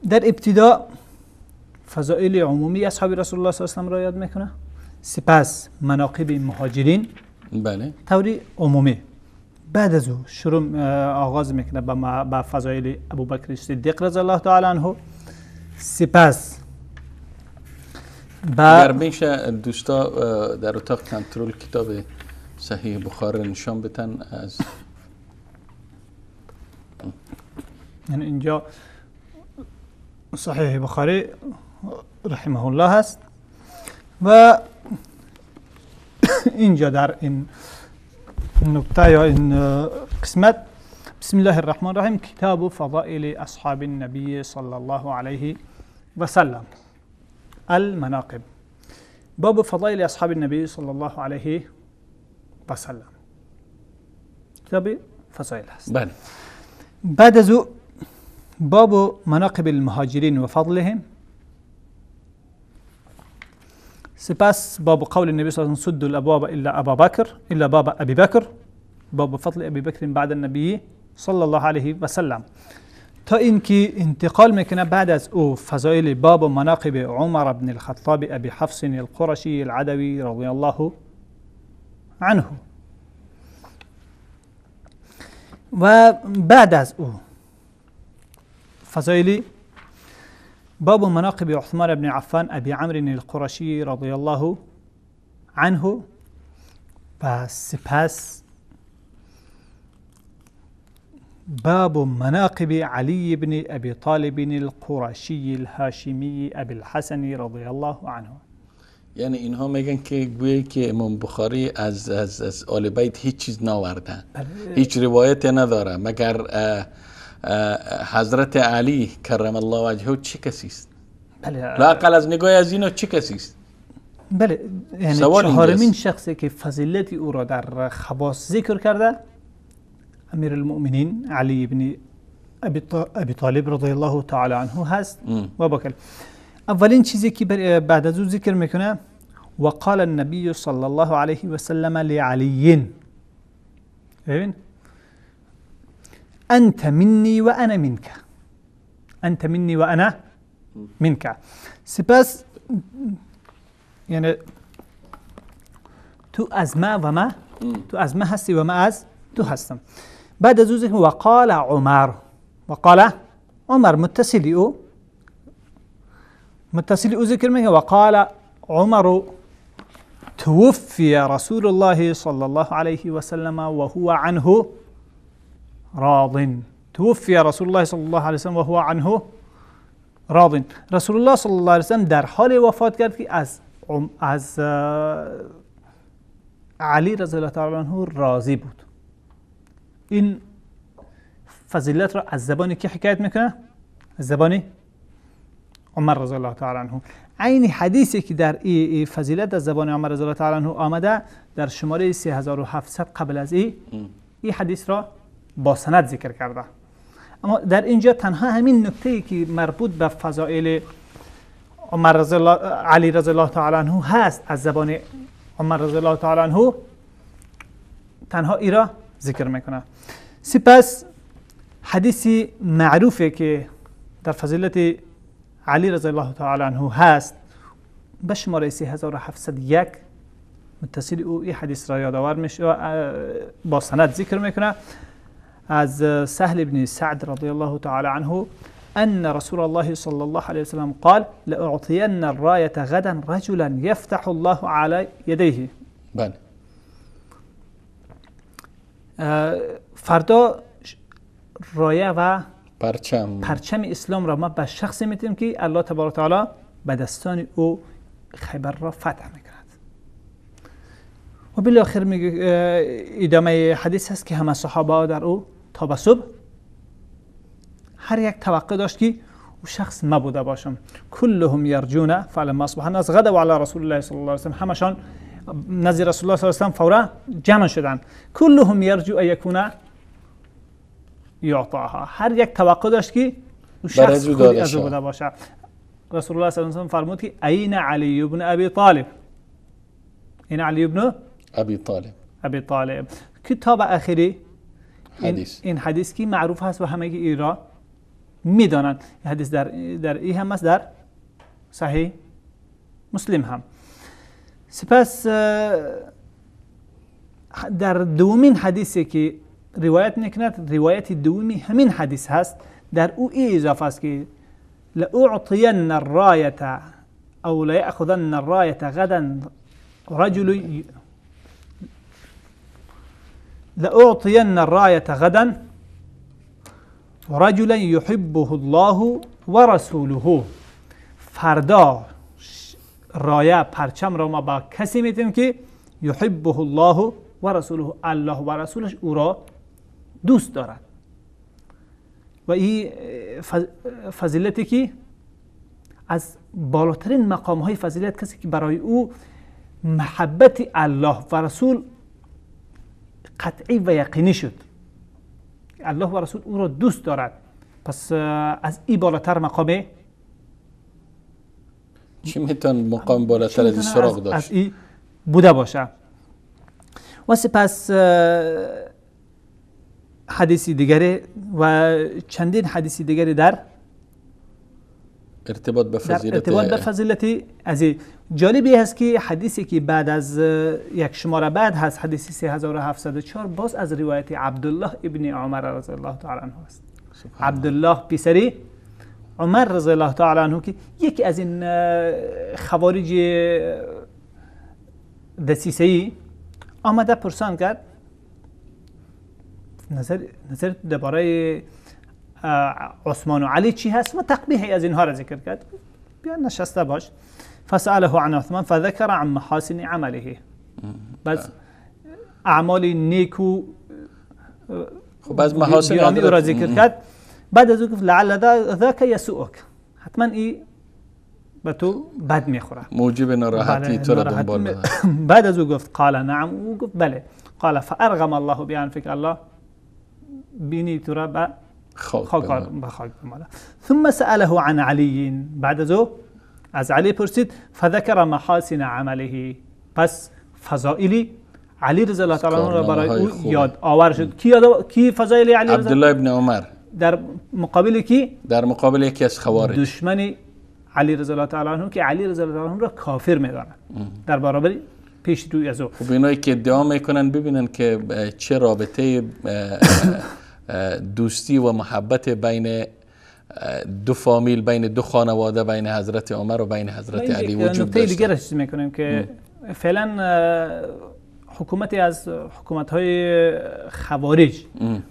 در ابتدا فضائل عمومی اصحاب رسول الله صلی الله علیه و سلم را یاد میکنه، سپس مناقب مهاجرین بله طوری عمومی، بعد از او شروع آغاز میکنه با فضایل ابوبکر صدیق رضی الله تعالی عنه، سپس اگر میشه دوستا در اتاق کنترل کتاب صحیح بخاری نشان بتن از یعنی اینجا صحیح بخاری رحمه الله هست و اینجا در این نکته یا این قسمت بسم الله الرحمن الرحیم کتاب فضائل اصحاب النبی صلی الله علیه و سلم المناقب، باب فضائل اصحاب النبی صلی الله علیه و سلم، کتاب فضائل هست. بله. بعد از او باب مناقب المهاجرین و فضلهم، سپس باب قول النبي صلى الله عليه وسلم سدوا الابواب الا باب ابي بكر، باب فضل ابي بكر بعد النبي صلى الله عليه وسلم، تا اینکه انتقال میکنه بعد از او فضائل باب مناقب عمر بن الخطاب ابي حفص القرشي العدوي رضي الله عنه، و بعد از او فضائل باب مناقب عثمان بن عفان ابي عمرو القرشي رضي الله عنه، و سپس باب مناقب علي بن ابي طالب القرشی الهاشمی ابی الحسن رضی الله عنه. یعنی اینها میگن که گویی که امام بخاری از آل بیت هیچ چیز ناوردن، هیچ روایت نداره مگر حضرت علی کرم الله وجهه. چه کسی است؟ لااقل از نگاه از اینا چه کسی است؟ بله، یعنی چهارمین شخصی که فضیلت او را در خواص ذکر کرده امیر المؤمنین علی بن ابی طالب رضی الله تعالی عنه هست. و بکل اولین چیزی که بعد از او ذکر میکنه وقال النبی صلی الله علیه و سلم لعلی، ببین انت منی و انا منک، انت منی و انا منک. سپس یعنی تو از ما و ما، تو از ما هستی و ما از تو هستم. بعد از او ذکر وقال عمر، وقال عمر متصلی او ذکر میکنه وقال عمر توفي رسول الله صلى الله عليه وسلم وهو عنه راض. توفي رسول الله صلى الله عليه وسلم وهو عنه راض. رسول الله صلی الله علیه وسلم در حال وفات کرد که از علی رضی الله تعالی عنه راضی بود. این فضیلت را از زبانی که حکایت میکنه؟ از زبانی عمر رضی الله تعالی عنه. عین حدیثی که در این فضیلت از زبان عمر رضی الله تعالی عنه آمده در شماره 3700 قبل از این حدیث را با سند ذکر کرده. اما در اینجا تنها همین نکته‌ای که مربوط به فضائل علی رضی الله تعالی عنه هست از زبان عمر رضی الله تعالی عنه، تنها ای را ذکر میکنه. سپس حدیثی معروفه که در فضیلت علی رضی الله تعالی عنه هست به شماره 3701 متصل او این حدیث را یادآور میشه و با سند ذکر میکنه از سهل بن سعد رضی الله تعالی عنه ان رسول الله صلی الله علیه وسلم قال لأعطين الراية غدا رجلا يفتح الله على يديه. بله. فردا رایه و پرچم اسلام را ما به شخصی میتیم که الله تبارک و تعالی به دستان او خیبر را فتح میکند. و بالاخره ادامه حدیث هست که همه صحابه در او تا به صبح هر یک توقع داشت که او شخص نبوده باشم. کلهم یرجون فلما اصبح الناس غدوا علی رسول الله صلی الله علیه و سلم. همشان نزد رسول الله صلی الله علیه و سلم فورا جمع شدند. کلهم یرجو ان یکون یعطاها. هر یک توقع داشت که او شخص خودی از او بوده باشه. رسول الله صلی الله علیه و سلم فرمود که این علی ابن ابی طالب، این علی ابن ابی طالب. کتاب اخری این حدیث که معروف هست و همه ای را میدانند. این حدیث در ای هم است، در صحیح مسلم هم. سپس در دومین حدیثی که روایت میکند، روایت دومی همین حدیث هست، در او ای اضافه است که لأعطين الراية او ليأخذن الراية غدا رجل لأعطين الراية غدا رجلا يحبه الله ورسوله. فردا رایه پرچم را ما با کسی میتیم که یحبه الله و رسوله، الله و رسولش او را دوست دارد. و این فضیلتی که از بالاترین مقام های فضیلت کسی که برای او محبت الله و رسول قطعی و یقینی شد، الله و رسول او را دوست دارد. پس از این بالاتر مقامه چی میتون مقام بالاتر از این سراغ داشت؟ از این بوده باشه. و سپس حدیثی دیگری و چندین حدیثی دیگری در ارتباط به فضیلت از جالبی هست که حدیثی که بعد از یک شماره بعد هست، حدیث 3704، باز از روایت عبدالله ابن عمر رضی الله تعالی عنه است. عبدالله پسری عمر رضی الله تعالی عنه که یکی از این خوارج دسیسه‌ای آمده پرسان کرد نظر درباره عثمان و علی چی هست و تقبیحی از اینها را ذکر کرد. بیا نشسته باش. فسأله عن عثمان فذكر عن محاسن عمله. بس اعمال نیک و خب از محاسن او را ذکر کرد. بعد از او گفت لعل ذاک یسوءک، حتما این به تو بد میخوره، موجب ناراحتی تو را دنبال داره. بعد از او گفت قال نعم، او گفت بله. قال فارغم الله بانفک، الله بینی تو را به خاک بماله. ثم سأله عن علی، بعد از او از علی پرسید. فذكر محاسن عمله، پس فضائلی علی رضی الله تعالی عنه را برای او یاد آور شد. کی فضائل علی رضی؟ عبدالله ابن عمر. در مقابل کی؟ در مقابل یکی از خوارج، دشمن علی رضی الله تعالی عنه که علی رضی الله تعالی عنه را کافر میدانند در برابر پیش روی از او. خب اینایی که ادعا میکنن ببینن که چه رابطه دوستی و محبت بین دو فامیل، بین دو خانواده، بین حضرت عمر و بین حضرت علی وجود داشته. نکته دیگر چیز میکنیم که فعلا حکومتی از حکومت‌های خوارج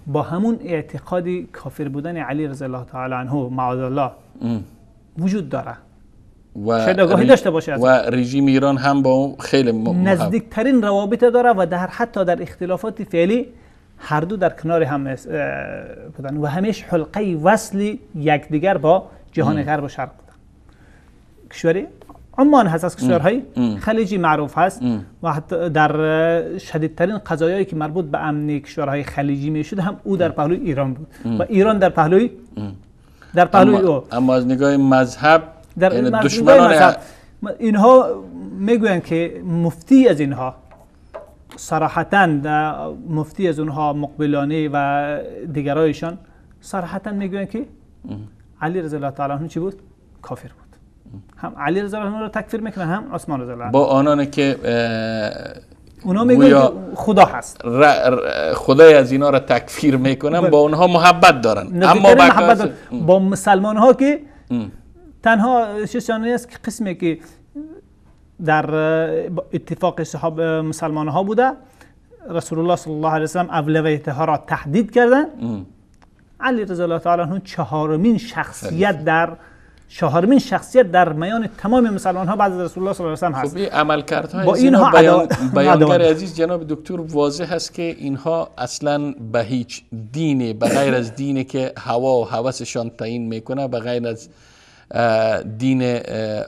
با همون اعتقادی کافر بودن علی رضی الله تعالی عنه معاذ الله وجود داره و شاید آگاهی داشته باشه و رژیم ایران هم با اون خیلی نزدیکترین روابط داره و حتی در اختلافات فعلی هر دو در کنار هم بودن و همیشه حلقه وصل یکدیگر با جهان غرب و شرق بودن. کشوری عمان هست از کشورهای خلیجی معروف هست و حتی در شدیدترین قضایایی که مربوط به امنی کشورهای خلیجی میشد هم او در پهلوی ایران بود و ایران در پهلوی او. اما از نگاه مذهب یعنی دشمنان اینها میگویند که مفتی از اینها صراحتاً مفتی از اونها مقبلانی و دیگرایشان صراحتاً میگویند که علی رضی الله تعالی عنه چی بود؟ کافر بود. هم علی رضی الله عنه رو تکفیر میکنن، هم عثمان رضی الله عنه. با آنانی که اونا میگویند خدا هست، خدای از اینا رو تکفیر میکنن، با اونها محبت دارن. اما با مسلمان ها که تنها چیزی است که قسمی که در اتفاق صحاب مسلمان ها بوده، رسول الله صلی الله علیه و سلم اولویت ها را تحدید کردن. علی رضی الله تعالی عنه چهارمین شخصیت در میان تمام مسلمان ها بعد از رسول الله صلی الله علیه و سلم هست. خب این عملکردهای از اینها بیانگر عزیز جناب دکتر واضح هست که اینها اصلا به هیچ دینی به غیر از دینی که هوا و هوسشان تعیین میکنه، به غیر از دین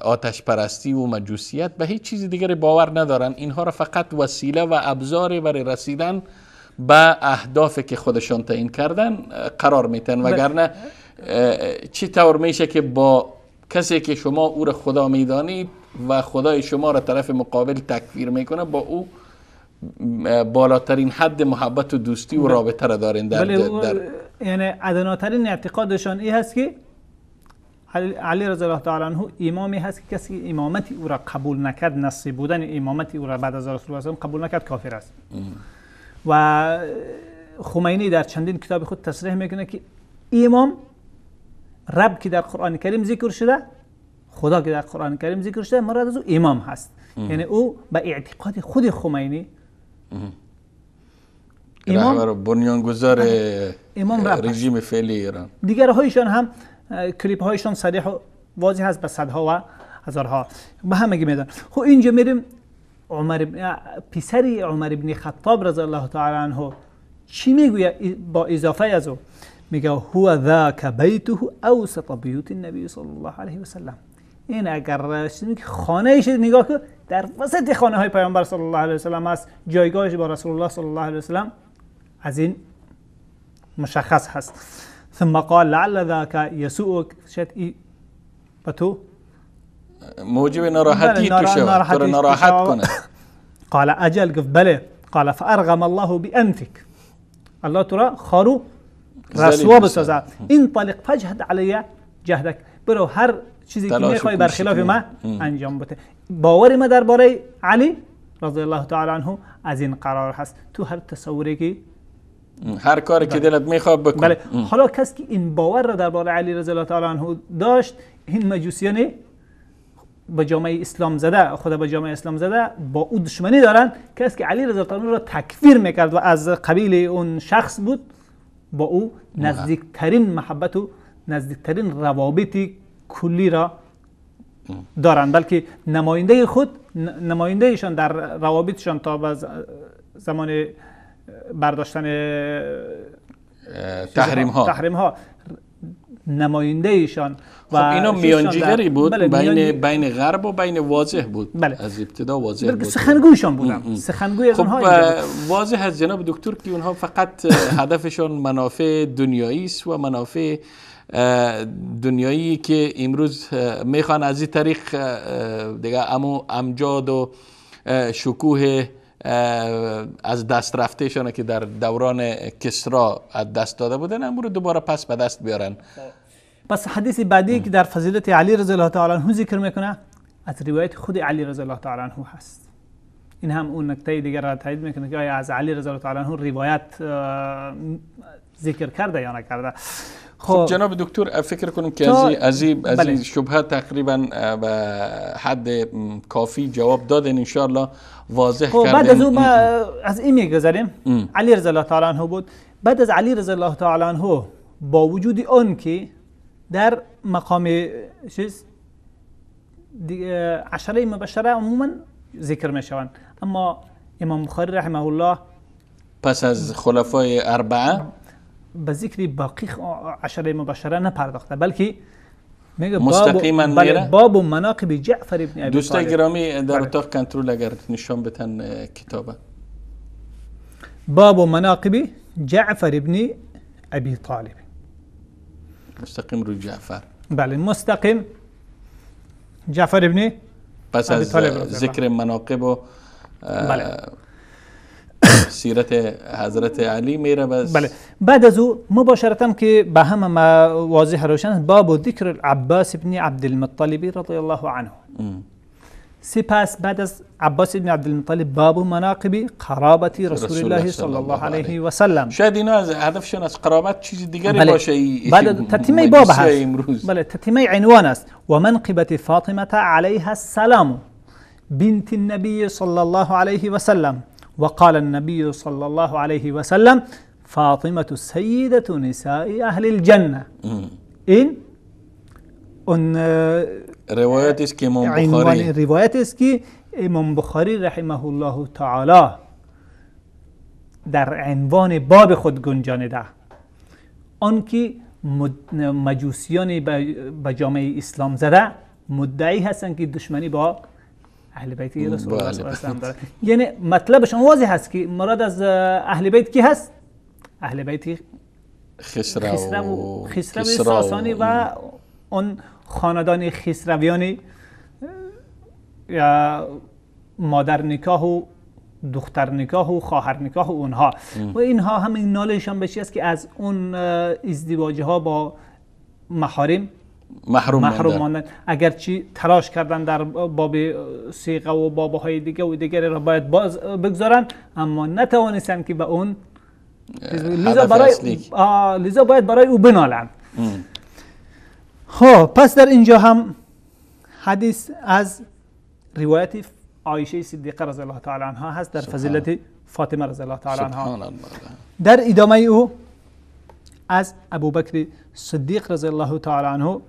آتش پرستی و مجوسیت به هیچ چیز دیگری باور ندارن. اینها را فقط وسیله و ابزاری برای رسیدن به اهدافی که خودشان تعیین کردن قرار میتن، وگرنه چی طور میشه که با کسی که شما او را خدا میدانید و خدای شما را طرف مقابل تکفیر میکنه، با او بالاترین حد محبت و دوستی و رابطه را دارین. یعنی ادناترین اعتقادشان این هست که علی رضی الله تعالی عنه امامی هست که کسی امامتی او را قبول نکرد، نصیب بودن امامتی او را بعد از رسول الله قبول نکرد، کافر است. و خمینی در چندین کتاب خود تصریح میکنه که امام رب که در قرآن کریم ذکر شده، خدا که در قرآن کریم ذکر شده، مراد از او امام هست. یعنی او به اعتقاد خود خمینی امام بنیانگذار رژیم فعلی ایران. دیگرهایشان هم کلیپ هایشان صریح و واضح هست به صدها و هزارها به همگی میدن. خب اینجا میریم پسر عمر ابن خطاب رضی الله تعالی عنه چی میگوید با اضافه از او؟ میگه هو ذاک بیته اوسط بیوت النبی صلی الله علیه و سلم. این اگر خانه ایش نگاه کن، در وسط خانه های پیامبر صلی الله علیه و سلم است، جایگاهش با رسول الله صلی الله علیه و سلم از این مشخص هست. ثم قال لعل ذاك يسوءك، شاید به تو موجب ناراحتی تو شود، تو ناراحت کنه. قال اجل، گفت بله. قال فارغم الله بانفك، الله تو را خارو رسوا بسازد. انطلق فاجهد علی جهدک، برو هر چیزی که میخوای برخلاف ما انجام بده. باور ما درباره علی رضی الله تعالی عنه از این قرار هست، تو هر تصوری که هر کاری که دلت میخواد بکن. بله. حالا کسی که این باور را درباره علی رضی الله تعالی عنه داشت، این مجوسیان به جامعه اسلام زده، خدا به جامعه اسلام زده، با او دشمنی دارن. کسی که علی رضی الله عنه را تکفیر میکرد و از قبیل اون شخص بود، با او نزدیکترین محبت و نزدیکترین روابط کلی را دارند، بلکه نمایندهشان در روابطشان تا به زمان برداشتن تحریم ها نمایندهشان خب اینا میانجیگری بود. بله بین غرب و بین واضح بود. بله. از ابتدا واضح بود. سخنگویشان بودن. سخنگوی از خب اونها واضح از جناب دکتر که اونها فقط هدفشان منافع دنیایی است و منافع دنیایی که امروز میخوان از این طریق دیگه امجاد و شکوه از دست رفتهشان که در دوران کسرا از دست داده بودن امور دوباره پس به دست بیارن. پس حدیث بعدی که در فضیلت علی رضی الله تعالی عنه ذکر میکنه از روایت خود علی رضی الله تعالی عنه هست. این هم اون نکته دیگر را تایید میکنه که آیا از علی رضی الله تعالی عنه روایت ذکر کرده یا نکرده. خب جناب دکتر فکر کنم که از این شبهه تقریبا به حد کافی جواب دادن، ان شاء الله واضح کردن. بعد از اون از این میگذاریم. علی رضی الله تعالی عنه بود. بعد از علی رضی الله تعالی عنه با وجود آن که در مقام عشره مبشره عموما ذکر میشوند، اما امام بخاری رحمه الله پس از خلفای اربعه به ذکر باقی عشره مبشره نپرداخته، بلکه میگه مستقیما میره باب مناقب جعفر ابن ابی طالب. دوستان گرامی در اتاق کنترل اگر نشان بتن کتابه باب مناقب جعفر ابن ابی طالب، مستقیم روی جعفر. بله مستقیم جعفر ابن پس از ذکر مناقب و بله سیرت حضرت علی میره. بله بعد از او مباشرتا که به همه ما واضح روشن باب ذکر العباس ابن عبد المطلب رضی الله عنه. سپس بعد از عباس ابن عبد المطلب باب مناقب قرابت رسول الله صلی الله علیه و سلم. شاید اینا از هدفشون از قرابت چیز دیگری باشه. بعد تتمه باب هست. بله تتمه عنوان است و منقبت فاطمه علیها السلام بنت النبي صلى الله عليه وسلم وقال النبي صلى الله عليه وسلم فاطمة سيدة نساء أهل الجنة. این اون روایت است که امام بخاری روایت است که امام بخاری رحمه الله تعالی در عنوان باب خود گنجانیده. آن که مجوسیان به جامعه اسلام زده مدعی هستند که دشمنی با اهل بیت رسول الله صلی الله علیه و سلم داره. یعنی مطلبشون واضح هست که مراد از اهل بیت کی هست؟ اهل بیت خسرو ساسانی و اون خاندان خسرویانی یا مادر نکاح و دختر نکاح و خواهر نکاح و اونها و اینها همین نالشان بچی است که از اون ازدواج ها با محارم محروم ماندن. اگرچه تلاش کردن در باب صیغه و بابهای دیگه و دیگری را باید باز بگذارن، اما نتوانستن که به اون لذا باید برای او بنالن. خب پس در اینجا هم حدیث از روایت عایشه صدیقه رضی الله تعالی عنها هست در فضیلت فاطمه رضی الله تعالی عنها. در ادامه او از ابوبکر صدیق رضی الله تعالی عنه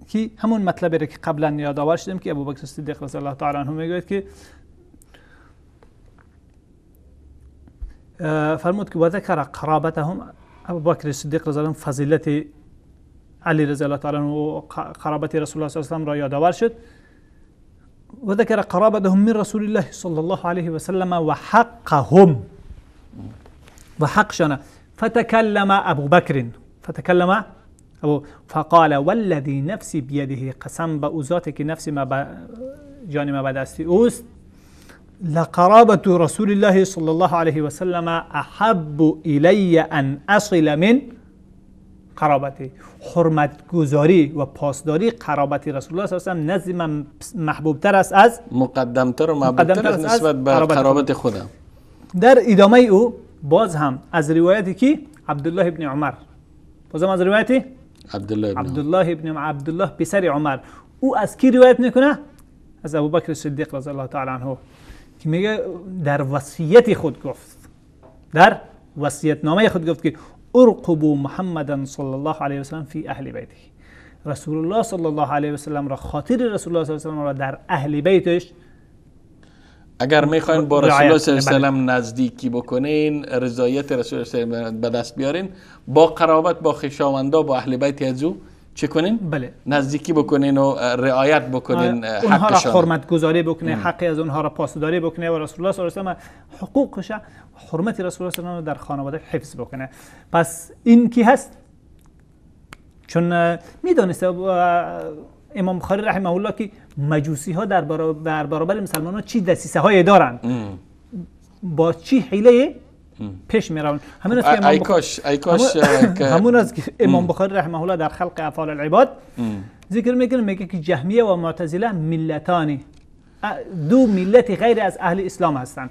که همون مطلبی را که قبلا یادآور شدیم که ابوبکر صدیق رضی الله تعالی عنه میگوید که فرمود که و ذکر قرابتهم. ابوبکر صدیق رضی الله عنه فضیلت علی رضی الله تعالی عنه و قرابت رسول الله صلی الله علیه و سلم را یادآور شد. و ذکر قرابتهم من رسول الله صلی الله علیه و سلم و حقهم و حقشان. فتكلم أبو بكر فقال والذي نفسي بيده قسم بأوزاتك نفسي ما جاني ما بدستي أوست لقرابة رسول الله صلى الله عليه وسلم أحب إلي أن أصل من قرابتي. حرمت گذاری و پاسداری قرابت رسول الله صلی الله علیه و سلم نزد من محبوب تر است از مقدم تر و محبوب تر از نسبت به قرابت خودم. در ادامه او باز هم از روایتی که عبدالله ابن عمر، باز هم از روایتی عبدالله پسر عمر، او از کی روایت میکنه؟ از ابوبکر صدیق رضی الله تعالی عنه که میگه در وصیت خود گفت، در وصیت‌نامه خود گفت که ارقبوا محمدا صلی الله علیه و سلم فی اهل بیته. رسول الله صلی الله علیه و سلم را، خاطر رسول الله صلی الله علیه و سلم را در اهل بیتش اگر میخواین با رسول الله صلی الله علیه و سلم نزدیکی بکنین، رضایت رسول الله صلی الله علیه و سلم به دست بیارین، با قرابت با خویشاوندا با اهل بیت ازو چه کنین؟ بله، نزدیکی بکنین و رعایت بکنین، اونها را حقشان، حرمت گذاری بکنه، حقی از اونها را پاسداری بکنه و رسول الله صلی الله علیه و سلم حقوقش، حرمت رسول الله صلی الله علیه و سلم در خانواده حفظ بکنه. پس این کی هست؟ چون میدونسته امام بخاری رحمه الله که مجوسی ها در برابر مسلمان ها چی دسیسه های دارن، با چی حیله پیش میرون. همون است که امام بخاری رحمه الله در خلق افعال العباد ذکر میکنه که جهمیه و معتزله ملتانی، دو ملت غیر از اهل اسلام هستند.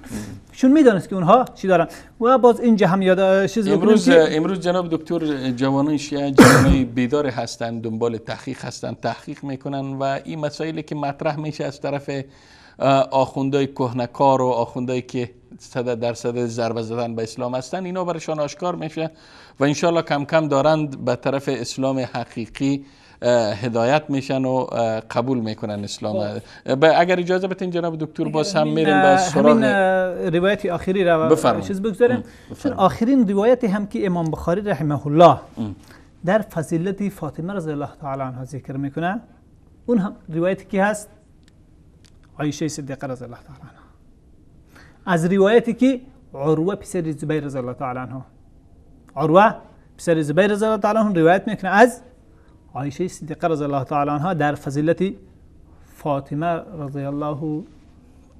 چون میدونست که اونها چی دارن. و باز اینجا هم یاد چیز امروز جناب دکتر جوانان شیعه جوانای بیدار هستند، دنبال تحقیق هستند، تحقیق میکنن و این مسائلی که مطرح میشه از طرف آخوندای کهنکار و آخوندایی که در صدد ضربه زدن به اسلام هستند، اینا برشان آشکار میشه و انشالله کم کم دارند به طرف اسلام حقیقی هدایت میشن و قبول میکنن اسلام. اگر اجازه بدین جناب دکتر باز هم میریم به سراغ روایت آخری را چیز بگذاریم. چون آخرین روایتی هم که امام بخاری رحمه الله در فضیلت فاطمه رضی الله تعالی عنها ذکر میکنه، اون هم روایتی که هست عایشه صدیقه رضی الله تعالی عنها، از روایتی که عروه پسر زبیر رضی الله تعالی عنها، عروه پسر زبیر رضی الله تعالی عنها روایت میکنه از عایشه صدیقه رضی الله تعالی عنها در فضیلت فاطمه رضی الله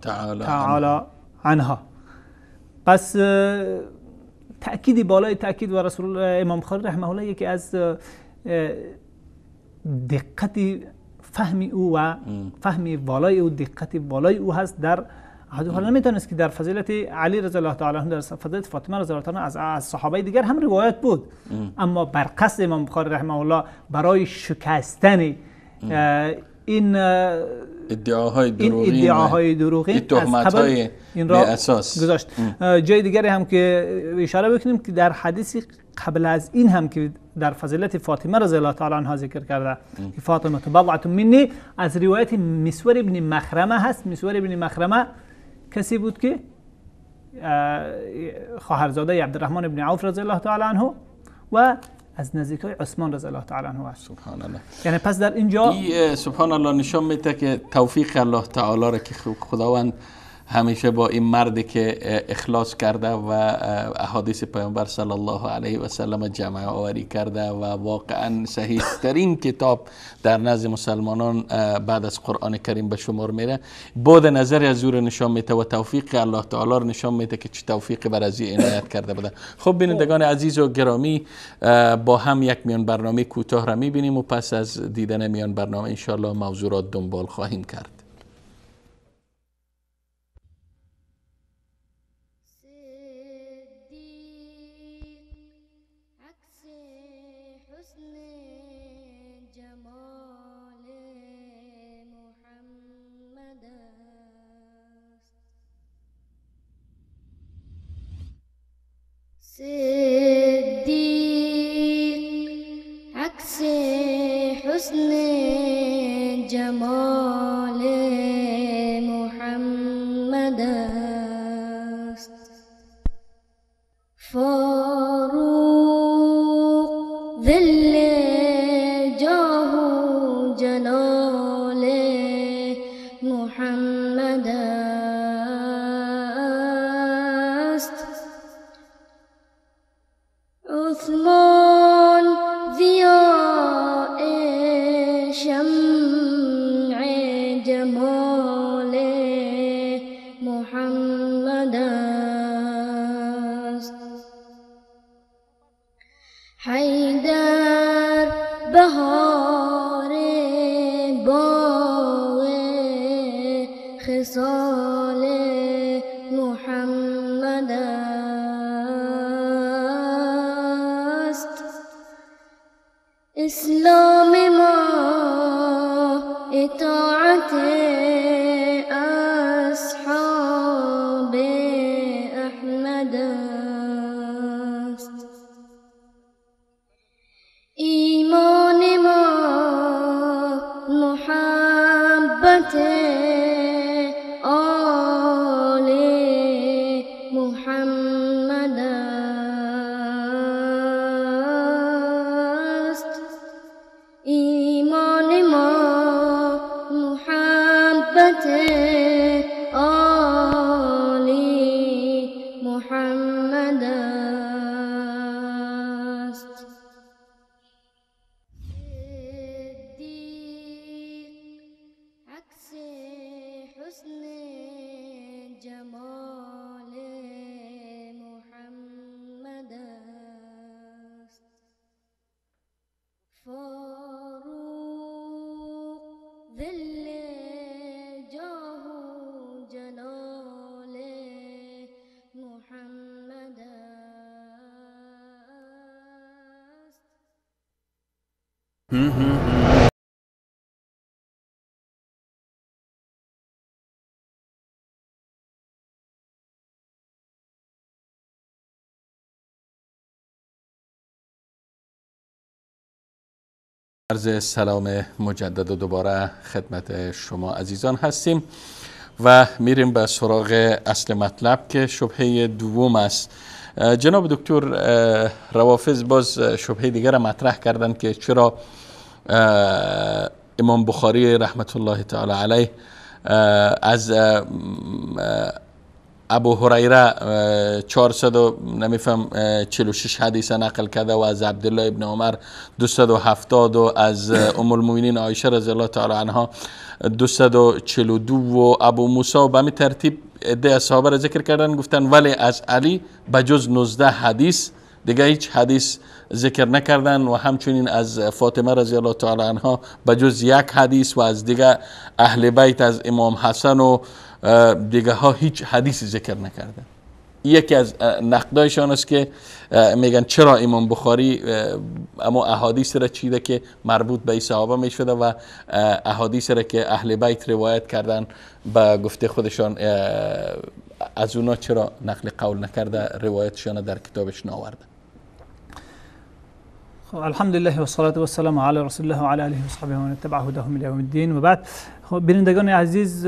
تعالی عنها. پس تأکید بالای تأکید و رسول امام بخاری رحمه الله یکی از دقت فهم او و فهم بالای او، دقت بالای او هست در حالا نمیتونست که در فضیلت علی رضی الله تعالی عنه، در فضیلت فاطمه رضی الله تعالی عنها از صحابه دیگر هم روایت بود، اما بر قصد امام بخاری رحمه الله برای شکستن این ادعاهای دروغین تهمت‌های این را اساس گذاشت. جای دیگری هم که اشاره بکنیم که در حدیثی قبل از این هم که در فضیلت فاطمه رضی الله تعالی عنها ذکر کرده که فاطمه بضعة منی، از روایت مسور ابن مخرمه هست. مسور ابن مخرمه کسی بود که خواهرزاده عبدالرحمن ابن عوف رضی الله تعالی عنه و از نزدیکای عثمان رضی الله تعالی عنه است. سبحان الله. یعنی پس در اینجا سبحان الله نشان میده که توفیق الله تعالی را که خداوند همیشه با این مردی که اخلاص کرده و احادیث پیامبر صلی الله علیه و سلم جمع آوری کرده و واقعا صحیح ترین کتاب در نزد مسلمانان بعد از قرآن کریم به شمار میره، بود نظر از او نشان میده و توفیق الله تعالی را نشان میده که چه توفیق بر از عنایت کرده بوده. خب بینندگان عزیز و گرامی، با هم یک میان برنامه کوتاه را میبینیم و پس از دیدن میان برنامه انشالله موضوعات دنبال خواهیم کرد. صدیق عکس حسن جمال محمد است. فاروق ذل جاه و جلال محمد است. عثمان ضیاء شمع جمال محمد است. حیدر بهار باغ خصال محمد است. اسلام ما اطاعت اصحاب احمد است. خدمت آلی محمد است. عکس حسن جمال محمد است. فاروق ذل جاه و جلال محمد است. عرض سلام مجدد و دوباره خدمت شما عزیزان هستیم و میریم به سراغ اصل مطلب که شبهه دوم است. جناب دکتر روافض باز شبهه دیگر مطرح کردند که چرا امام بخاری رحمت الله تعالی علیه از ابو هریره 446 حدیث نقل کرده و از عبدالله ابن عمر 270 و از ام المؤمنین عایشه رضی الله تعالی عنها 242 و ابو موسی و به همین ترتیب عده صحابه را ذکر کردن، گفتن ولی از علی بجز 19 حدیث دیگه هیچ حدیث ذکر نکردن و همچنین از فاطمه رضی الله تعالی عنها بجز یک حدیث و از دیگه اهل بیت از امام حسن و دیگه ها هیچ حدیثی ذکر نکردن. یکی از نقدایشان است که میگن چرا امام بخاری اما احادیث را چیده که مربوط به صحابه می شده و احادیث را که اهل بیت روایت کردن به گفته خودشان از اونا چرا نقل قول نکرده، روایتشان در کتابش نآورده. الحمدلله و الصلاة و السلام علی رسول الله و علی آله و صحبه و من تبع هداهم الی یوم الدین. و بعد بینندگان عزیز،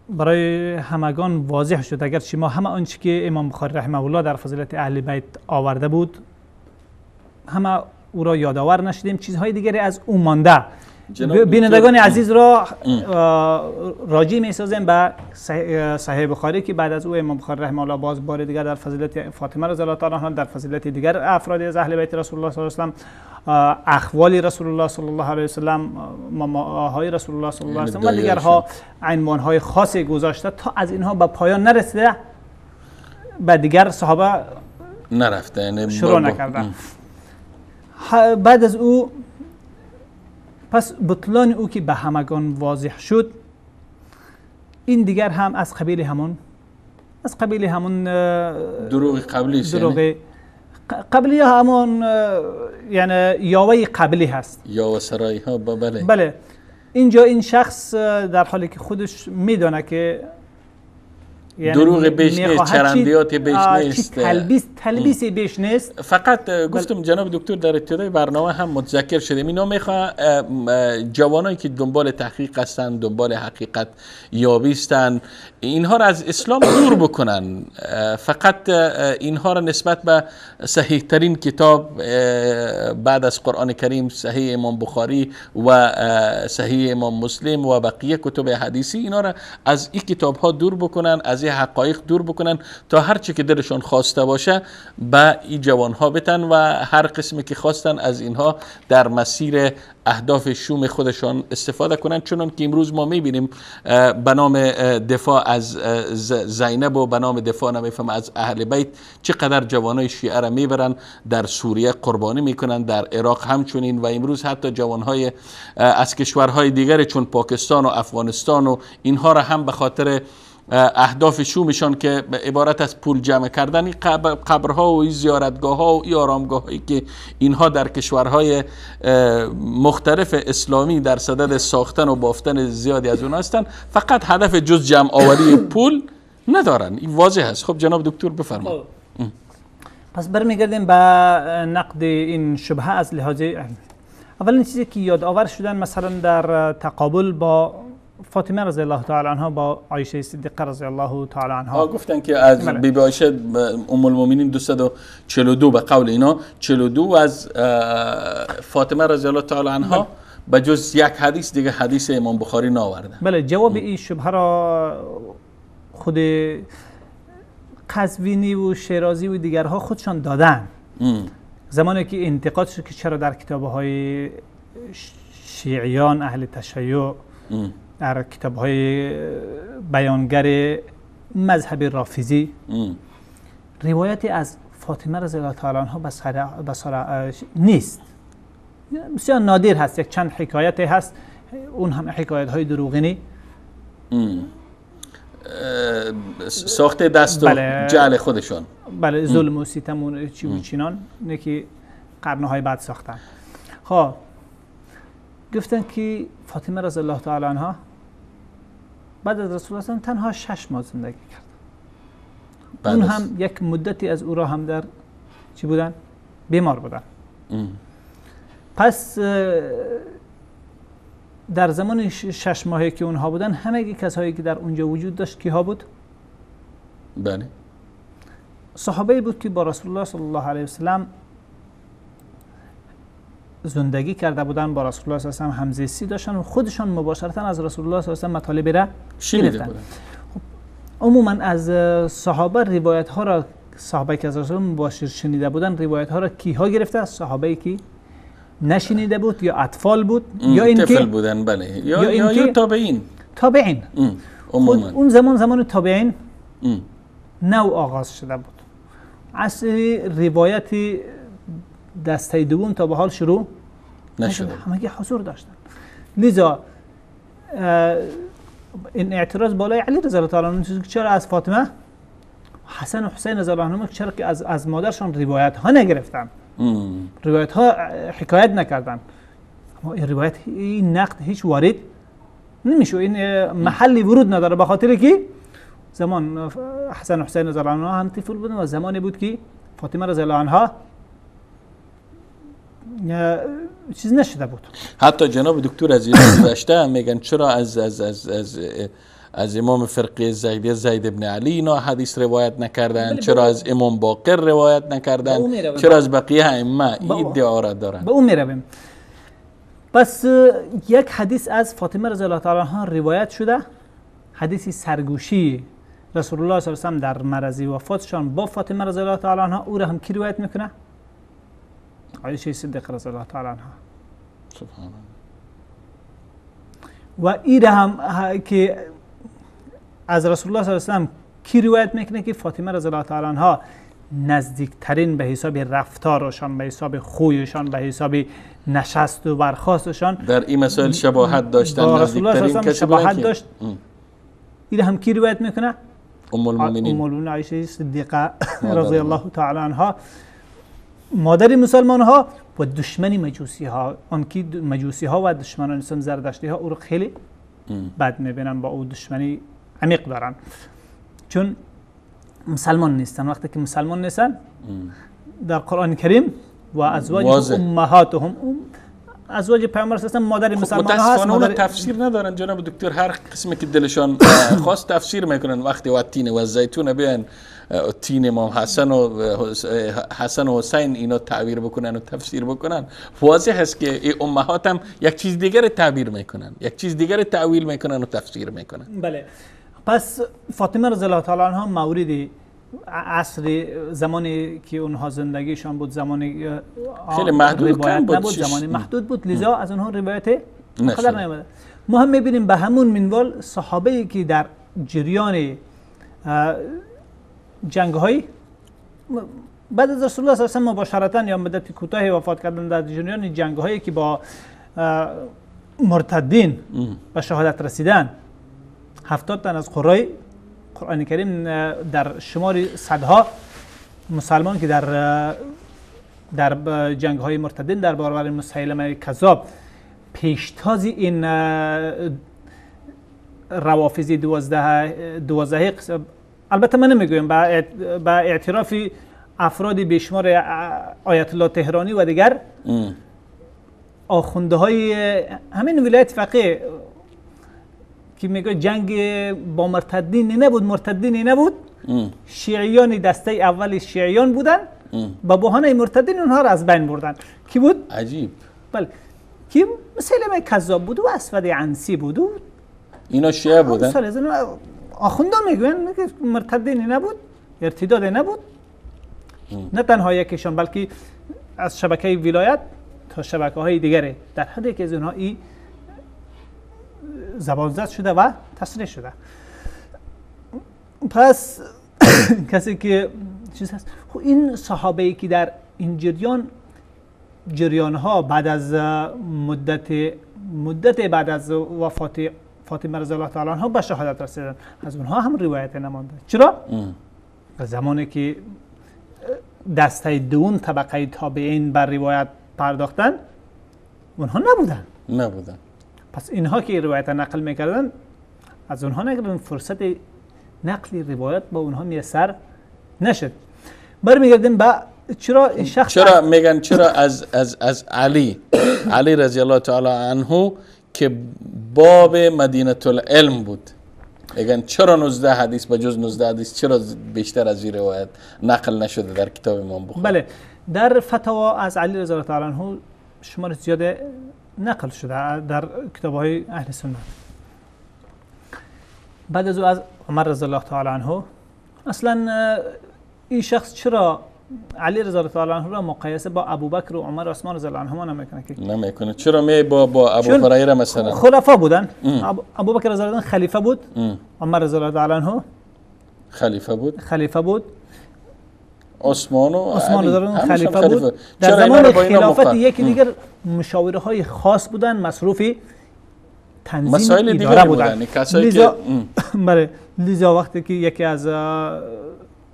برای همگان واضح شد اگر شما همه آنچه که امام بخاری رحمه الله در فضیلت اهل بیت آورده بود همه او را یادآور نشدیم، چیزهای دیگری از او مانده. بینندگان عزیز را راجع می سازیم به صحیح بخاری که بعد از او امام بخاری رحمه الله باز بار دیگر در فضیلت فاطمه رضی الله تعالی عنها، در فضیلت دیگر افراد از اهل بیت رسول الله صلی الله علیه و سلم، اخوال رسول الله صلی الله علیه و سلم، ماماهای رسول الله صلی الله علیه و سلم و دیگرها عنوانهای خاصی گذاشته تا از اینها به پایان نرسیده به دیگر صحابه نرفته، یعنی شروع نکرده. بعد از او پس بطلان او که به همگان واضح شد، این دیگر هم از قبیل همون دروغ قبلی است. دروغ قبلی همون یعنی یاوه قبلی هست، یاوه سرایی ها. بله. اینجا این شخص در حالی که خودش میدونه که یعنی دروغ بیش نیست، چرندیات بیش نیست، تلبیسی بیش نیست. فقط گفتم جناب دکتر در ابتدای برنامه هم متذکر شدیم اینا میخواه جوانایی که دنبال تحقیق هستن، دنبال حقیقت یابی هستن، اینها را از اسلام دور بکنن. فقط اینها را نسبت به صحیح ترین کتاب بعد از قرآن کریم، صحیح امام بخاری و صحیح امام مسلم و بقیه کتب حدیثی، اینا را از این کتاب ها دور بکنن، از این حقایق دور بکنن تا هر چی که دلشون خواسته باشه به این جوان ها بتن و هر قسمی که خواستن از اینها در مسیر اهداف شوم خودشان استفاده کنند. چون که امروز ما میبینیم به نام دفاع از زینب و به نام دفاع نمیفهم از اهل بیت چقدر جوانای شیعه را میبرن در سوریه قربانی میکنن، در عراق همچنین، و امروز حتی جوانهای از کشورهای دیگر چون پاکستان و افغانستان و اینها را هم به خاطر اهداف شومشان که عبارت از پول جمع کردن قبرها و زیارتگاه ها و آرامگاه هایی که اینها در کشورهای مختلف اسلامی در صدد ساختن و بافتن زیادی از اون هستن، فقط هدف جز جمع آوری پول ندارن. این واضح است. خب جناب دکتر بفرمایید. پس برمیگردیم به نقد این شبهه از لحاظ اولین چیزی که یادآور شدن مثلا در تقابل با فاطمه رضی الله تعالی عنها با عایشه صدیقه رضی الله تعالی عنها گفتن که از بی بی عایشه ام المؤمنین 242 به قول اینا 42 از فاطمه رضی الله تعالی عنها بجز یک حدیث دیگه حدیث امام بخاری نآورده. بله، جواب این شبهه را خود قزوینی و شیرازی و دیگرها خودشان دادن. زمانی که انتقاد شد که چرا در کتاب‌های شیعیان اهل تشیع، در کتاب‌های بیانگر مذهب رافضی روایتی از فاطمه رضی الله تعالی عنها نیست. بسیار نادر هست، یک چند حکایت هست، اون هم حکایت های دروغینی ساخته دست و جعل خودشون. بله، ظلم و ستم و چینان نه که قرنهای بعد ساختن. خب گفتن که فاطمه رضی الله تعالی عنها بعد از رسول الله تنها 6 ماه زندگی کرد. اون هم یک مدتی از او را هم در چی بودن؟ بیمار بودن. پس در زمان 6 ماهی که اونها بودن همه کسایی که در اونجا وجود داشت کیها بود؟ بله، صحابه بود که با رسول الله صلی الله علیه وسلم زندگی کرده بودن، با رسول الله صلی الله علیه وسلم همزیستی داشتن و خودشان مباشرتا از رسول الله صلی الله علیه وسلم مطالب را گرفتن. خب عموما از صحابه روایت ها را، صحابه که از رسول الله مباشر شنیده بودن روایت ها را کیها گرفته؟ صحابه که نشنیده بود یا اطفال بود یا اینکه طفل بودن. بله، یا تابعین. خود اون زمان تابعین نو آغاز شده بود. اصل روایت دسته دوم تا به حال شروع نشده، همه حضور داشتن. لذا این اعتراض بالای علی رضی الله تعالی عنه چرا از فاطمه، حسن و حسین رضی الله عنهما چرا که از مادرشان روایت ها نگرفتن، روایت ها حکایت نکردن. اما این روایت، این نقد هیچ وارد نمیشه، این محلی ورود نداره، به خاطر که زمان حسن و حسین رضی الله عنهما هم طفل بودن و زمانی بود که فاطمه رضی الله عنها چیز نشده بود. حتی جناب دکتر عزیز گذشته میگن چرا از امام فرقه زیدیه زید ابن علی اینا حدیث روایت نکردن، چرا از امام باقر روایت نکردن، چرا از بقیه ائمه این ادعا را دارن. به اون میرویم. پس یک حدیث از فاطمه رضی الله تعالی عنها روایت شده، حدیثی سرگوشی رسول الله صلی الله علیه و آله در مرضی وفاتشان با فاطمه رضی الله تعالی عنها، او را هم کی روایت میکنه؟ عایشه صدیقه رضی الله تعالی عنها. سبحان الله. و این هم که از رسول الله صلی الله علیه و آله کی روایت میکنه که فاطمه رضی الله تعالی عنها نزدیکترین به حساب رفتارشان، به حساب خویشان، به حساب نشست و برخاستشان در این مسائل شباهت داشتن، با رسول الله صلی الله علیه و آله شباهت داشت. این هم کی روایت میکنه؟ ام المؤمنین عایشه صدیقه رضی الله تعالی عنها، مادر مسلمان ها و دشمن مجوسی ها. آن کی مجوسی ها و دشمنان اسلام زردشتی ها او رو خیلی بد میبینن، با او دشمنی عمیق دارن، چون مسلمان نیستن. وقتی که مسلمان نیستن در قرآن کریم و ازواج امهاتهم، ازواج پیامبر هستن، مادر مسلمان ها هست. متاسفانه تفسیر ندارن جناب دکتر، هر قسمی که دلشان خواست تفسیر میکنن. وقتی و تین و زیتون بیان تین امام حسن و حسین اینو تعبیر بکنن و تفسیر بکنن، واضح هست که این امهات هم یک چیز دیگر تعبیر میکنن، یک چیز دیگر تعویل میکنن و تفسیر میکنن. بله. پس فاطمه رضی الله تعالی عنها موردی عصر زمانی که اونها زندگیشان بود، زمانی خیلی محدود بود، زمانی محدود بود، لذا از اونها روایت قدر نیامده. ما هم میبینیم به همون منوال صحابه‌ای که در جریان جنگ‌های بعد از رسول الله صلی الله علیه و آله مباشرتاً یا مدت کوتاهی وفات کردن، در جریان جنگ‌هایی که با مرتدین به شهادت رسیدن، 70 تن از قرای قرآن کریم در شمار صدها مسلمان که در جنگ‌های مرتدین در برابر مسیلمه کذاب پیشتازی این روافضی 12 قسم، البته من نمیگویم، با اعتراف افراد بیشمار آیت الله تهرانی و دیگر آخونده های همین ولایت فقیه که میگه جنگ با مرتدین نبود، شیعیان دسته اول شیعیان بودن، با بهانه مرتدین اونها را از بین بردن. کی بود؟ عجیب. بله. که مسیلمه کذاب بود و اسود عنسی بود و اینا شیعه بودن؟ آخونده میگوین که مرتدینی نبود، ارتدادی نبود. نه تنها یکیشان بلکه از شبکه ولایت تا شبکه های دیگره در حدی که از اونها این زبان زد شده و تصریح شده. پس کسی که چیز هست این صحابه ای که در این جریان ها بعد از مدت بعد از وفات فاطمه رضی الله تعالی عنها به شهادت رسیدن، از اونها هم روایت نمانده. چرا؟ زمانی که دسته دوم طبقه تابعین بر روایت پرداختن اونها نبودن. پس اینها که روایت نقل میکردن از اونها نگردن، فرصت نقل روایت با اونها میسر نشد. برمیگردیم به چرا این شخص میگن چرا از علی رضی الله تعالی عنه که باب مدینه العلم بود، میگن چرا 19 حدیث به جز 19 حدیث چرا بیشتر از این روایت نقل نشده در کتاب امام بخاری؟ بله، در فتاوا از علی رضی الله تعالی عنه شمار زیاد نقل شده در کتاب‌های اهل سنت. بعد از عمر رضی الله تعالی عنه اصلا این شخص چرا علی رضی الله تعالی عنه را مقایسه با ابوبکر و عمر و عثمان رضی الله عنهما نمیکنه؟ چرا با ابو هریره مثلا خلفا بودن؟ ابوبکر رضی الله عنه خلیفه بود، عمر رضی الله تعالی عنه خلیفه بود، عثمان رضی الله عنه خلیفه بود. در زمان خلافت یکی دیگر مشاوره های خاص بودن، مصروف تنظیم اداره بودن. لذا وقتی که یکی از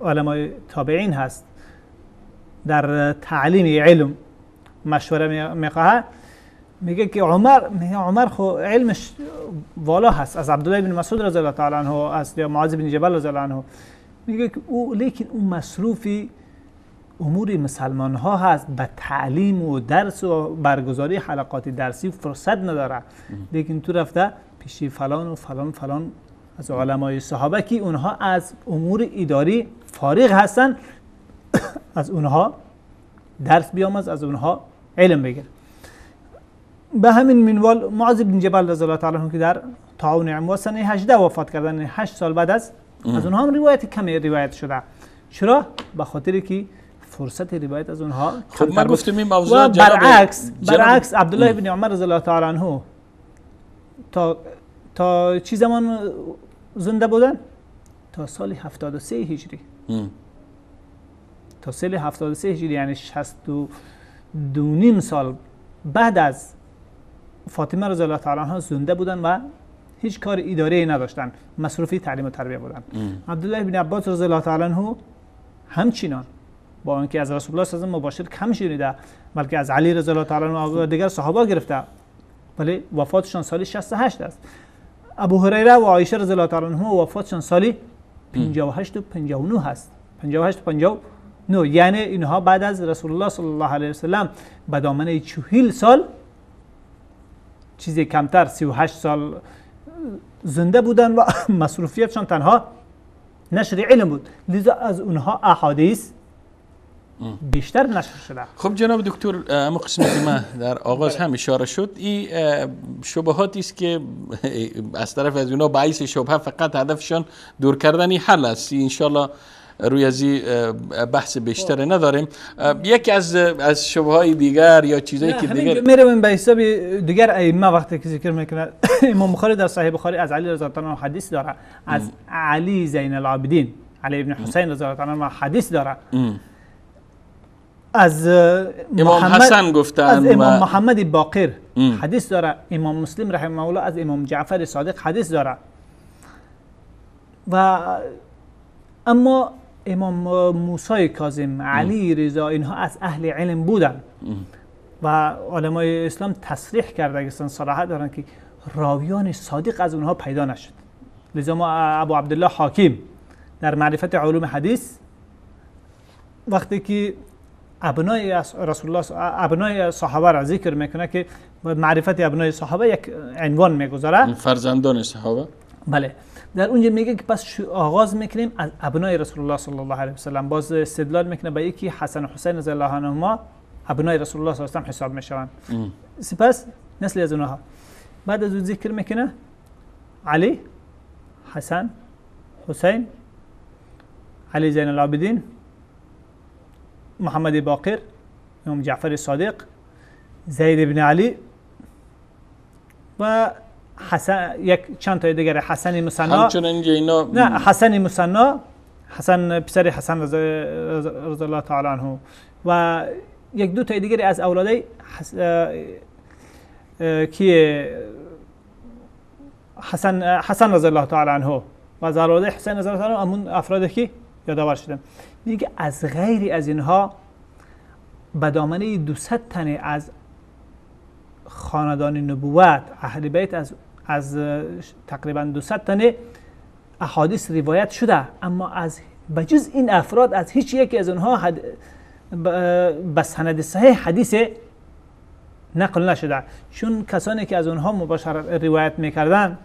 علمای تابعین هست در تعلیم علم مشوره میخواه، میگه که عمر خو علمش والا هست، از عبدالله بن مسعود رضی الله تعالی عنه، از معاذ بن جبل رضی الله عنه. میگه که لیکن او مصروف امور مسلمان ها هست، به تعلیم و درس و برگزاری حلقات درسی فرصت نداره. لیکن تو رفته پیشی فلان و فلان از علمای صحابه که اونها از امور اداری فارغ هستن، از اونها درس بیاموز، از اونها علم بگیر. به همین منوال معاذ بن جبل رضی الله تعالی عنه که در طاعون امواس سنه 18 وفات کردن، 8 سال بعد از اونها هم روایت کمی روایت شده. چرا؟ به خاطر که فرصت روایت از اونها خب ما گفتیم این موضوع و برعکس عبدالله بن عمر رضی الله تعالی عنه تا چی زمان زنده بودن؟ تا سال 73 هجری. تا سال 73 هجری، یعنی 62 سال بعد از فاطمه رضی الله تعالی عنها زنده بودن و هیچ کار اداری نداشتن، مصروفی تعلیم و تربیت بودن. عبدالله بن عباس رضی الله تعالی عنه همچنان با اینکه از رسول الله صلی الله علیه و مباشر کم شنیده، بلکه از علی رضی الله تعالی عنه و دیگر صحابه گرفته، ولی وفاتشان سال 68 است. ابو هریره و عایشه رضی الله تعالی عنهما وفاتشان سال 58 و 59 هست. 58 و 59، یعنی اینها بعد از رسول الله صلی الله علیه و سلم به دامنه 40 سال، چیزی کمتر 38 سال زنده بودن و مصروفیتشان تنها نشر علم بود. لذا از اونها احادیث بیشتر نشر شده. خب جناب دکتر، اما قسمی که من در آغاز هم اشاره شد، این شبهاتی است که از طرف از اونا باعث شبهه فقط هدفشان دور کردن حل است. انشالله روی از بحث بیشتر نداریم. یکی از شبههای دیگر یا چیزایی که دیگر میرم به حساب دیگر ائمه وقتی که ذکر میکنه، امام بخاری در صحیح بخاری از علی رضی الله عنه حدیث داره، از علی زین العابدین علی ابن حسین رضی الله عنه حدیث داره، از امام حسن گفتن، از امام محمد باقر حدیث داره، امام مسلم رحمه الله از امام جعفر صادق حدیث داره. و اما امام موسی کاظم، علی رضا، اینها از اهل علم بودن و علمای اسلام تصریح کرده، صراحت دارن که راویان صادق از اونها پیدا نشد. لذا ما ابو عبدالله حاکم در معرفت علوم حدیث وقتی که ابنای رسول الله، ابنای صحابه را ذکر میکنه که معرفت ابنای صحابه یک عنوان میگذاره، فرزندان صحابه. بله، در اونجا میگه که پس آغاز میکنیم از ابنای رسول الله صلی الله علیه و سلم. باز استدلال میکنه به یکی حسن و حسین رضی الله عنهما ابنای رسول الله صلی الله علیه و سلم حساب میشوند. سپس نسلی از اونها. بعد از اون ذکر میکنه علی، حسن، حسین، علی زین العابدین، محمد باقر، امام جعفر صادق، زید بن علی و حسن، یک چند تا دیگر، حسن مثنی، همچنین اینا نه حسن مثنی، حسن پسر حسن رضی الله تعالی عنه و یک دو تا دیگر از اولادای که حسن رضی الله تعالی عنه و از اولادای حسین رضی الله تعالی عنه همون افرادی که یادآور شدن. میگه از غیر از اینها به دامنه 200 تن از خاندان نبوت اهل بیت از تقریبا 200 تن احادیث روایت شده، اما از بجز این افراد از هیچ یک از اونها به سند صحیح حدیث نقل نشده، چون کسانی که از اونها مباشرت روایت میکردن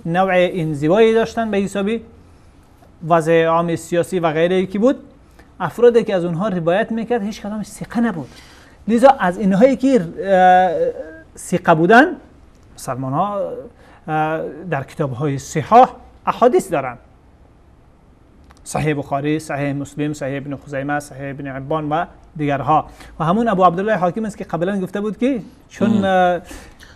نوع انزوایی داشتن به حسابی وضع عام سیاسی و غیره که بود. افرادی که از اونها روایت میکرد هیچ کدامش ثقه نبود، لذا از اینهایی که ثقه بودن مسلمان ها در کتاب های صحاح احادیث دارن، صحیح بخاری، صحیح مسلم، صحیح ابن خزیمه، صحیح ابن حبان و دیگرها. و همون ابو عبدالله حاکم است که قبلا گفته بود که چون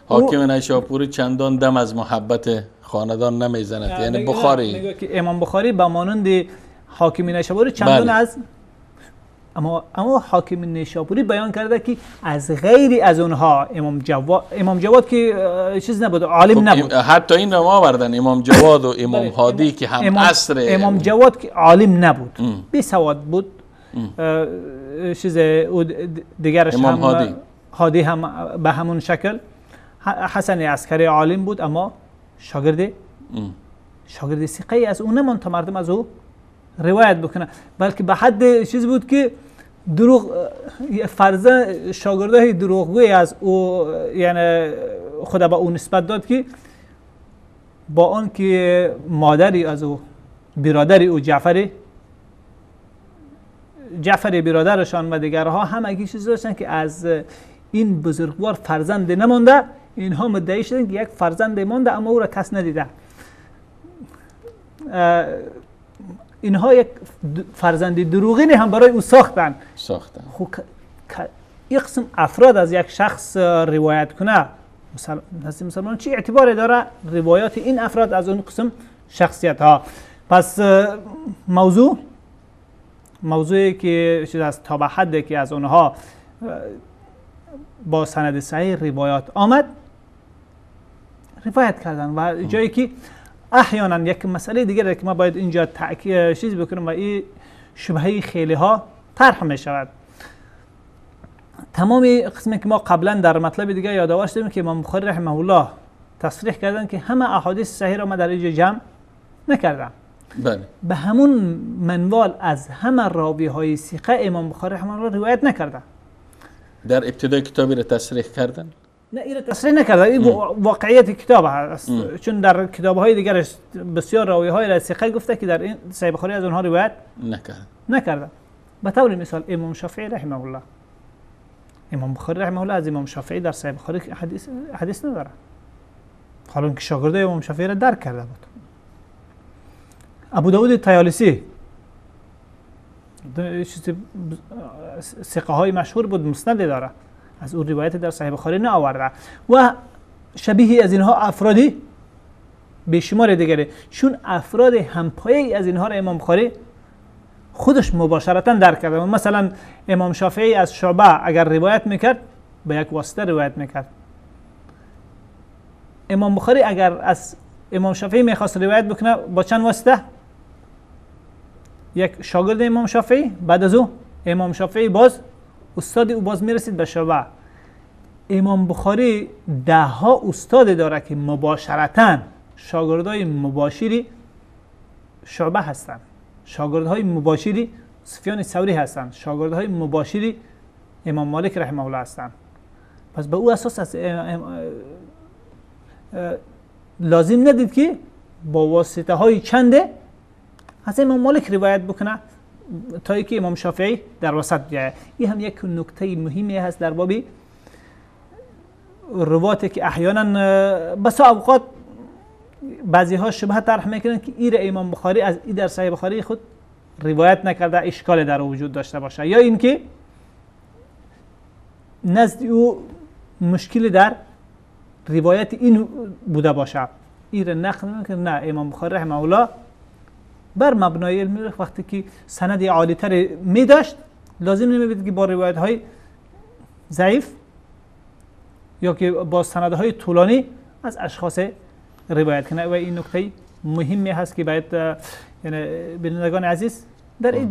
حاکم نیشاپوری چندان دم از محبت خاندان نمیزند، یعنی بخاری میگه که امام بخاری با مانند حاکم نیشاپوری چندان از اما حاکم نیشاپوری بیان کرده که از غیر از اونها امام جواد که چیز نبود، عالم نبود، حتی این رو آوردن امام جواد و امام هادی که هم عصر امام جواد که عالم نبود، بی سواد بود، چیز دیگرش هم هادی هم به همون شکل. حسن عسکری عالم بود اما شاگرد ثقه از اون نماند تا مردم از او روایت بکنه، بلکه به حد چیز بود که دروغ فرضاً شاگردای دروغگوی از او، یعنی خدا به او نسبت داد که با آن که مادری از او، برادری او جعفر برادرشان و دیگرها همگی چیز داشتن که از این بزرگوار فرزند نمانده، اینها مدعی شدن که یک فرزند مانده اما او را کس ندیده. اینها یک فرزند دروغینی هم برای او ساختن. خب یک قسم افراد از یک شخص روایت کنه، مسلمان چی اعتباری داره روایات این افراد از اون قسم شخصیت ها؟ پس موضوعی که شده از تا به حدی که از اونها با سند صحیح روایات آمد روایت کردن و جایی که احیانا یک مسئله دیگه که ما باید اینجا تأکید چیز بکنم و این شبهه خیلی ها طرح می شود. تمام قسمی که ما قبلا در مطلب دیگه یادآور شدیم که امام بخاری رحمه الله تصریح کردن که همه احادیث صحیح را ما در اینجا جمع نکردم. بله. به همون منوال از همه راوی های ثقه امام بخاری رحمه الله روایت نکرده. در ابتدای کتابی را تصریح کردن؟ نه، این تصریح نکرده، این واقعیت کتاب هست، چون در کتاب‌های دیگرش بسیار راوی‌های را ثقه گفته که در این صحیح بخاری از اونها روایت نکرده. به طور مثال امام شافعی رحمه الله، امام بخاری رحمه الله از امام شافعی در صحیح بخاری حدیث نداره، حالا که شاگرد امام شافعی را درک کرده بود. ابو داود طیالسی ثقه‌های مشهور بود، مسند داره، از اون روایت در صحیح بخاری نه آورده و شبیه از اینها افرادی بیشمار دیگره، چون افراد همپایه از اینها را امام بخاری خودش مباشرتا درک کرده. مثلا امام شافعی از شعبه اگر روایت میکرد به یک واسطه روایت میکرد، امام بخاری اگر از امام شافعی میخواست روایت بکنه با چند واسطه؟ یک شاگرد امام شافعی، بعد از او امام شافعی باز استاد او باز میرسید به شعبه. امام بخاری ده ها استاد داره که مباشرتاً شاگردای مباشری شعبه هستند، شاگردهای مباشری سفیان ثوری هستند، شاگردهای مباشری امام مالک رحمه الله هستند. پس به او اساس از لازم ندید که با واسطه های چنده از امام مالک روایت بکنه تا اینکه امام شافعی در وسط بیاید. این هم یک نکته مهمی هست در باب رواتی که احیانا بس اوقات بعضی ها شبه طرح میکنن که این امام بخاری از این در صحیح بخاری خود روایت نکرده، اشکال در وجود داشته باشه، یا اینکه نزد او مشکل در روایت این بوده باشه. این را نقل میکنه نه، امام بخاری رحمه الله بر مبنای علمی وقتی که سند عالی تر می داشت لازم نمیبود که با روایت های ضعیف یا که با سندهای طولانی از اشخاص روایت کنه. و این نکته مهمی هست که باید یعنی بینندگان عزیز در این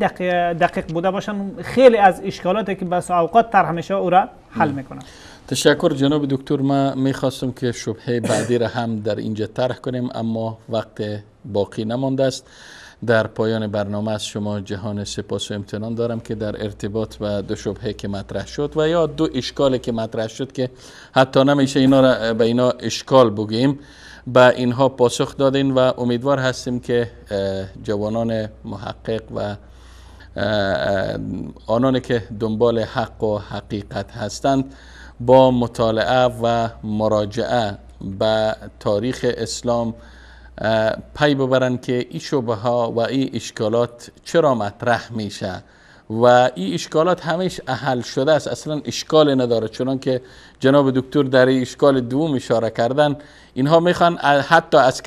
دقیق بوده باشن. خیلی از اشکالاتی که بس اوقات طرح میشه او را حل میکنن. تشکر جناب دکتر. ما میخواستم که شبهه بعدی را هم در اینجا طرح کنیم اما وقت باقی نمانده است. در پایان برنامه از شما جهان سپاس و امتنان دارم که در ارتباط به دو شبهه که مطرح شد و یا دو اشکال که مطرح شد که حتی نمیشه اینا را به اینا اشکال بگیم، به اینها پاسخ دادین و امیدوار هستیم که جوانان محقق و آنانی که دنبال حق و حقیقت هستند با مطالعه و مراجعه به تاریخ اسلام پی ببرند که این شبهه ها و این اشکالات چرا مطرح میشه و این اشکالات همیشه حل شده است، اصلا اشکال نداره. چون که جناب دکتر در اشکال دوم اشاره کردن، اینها میخوان حتی از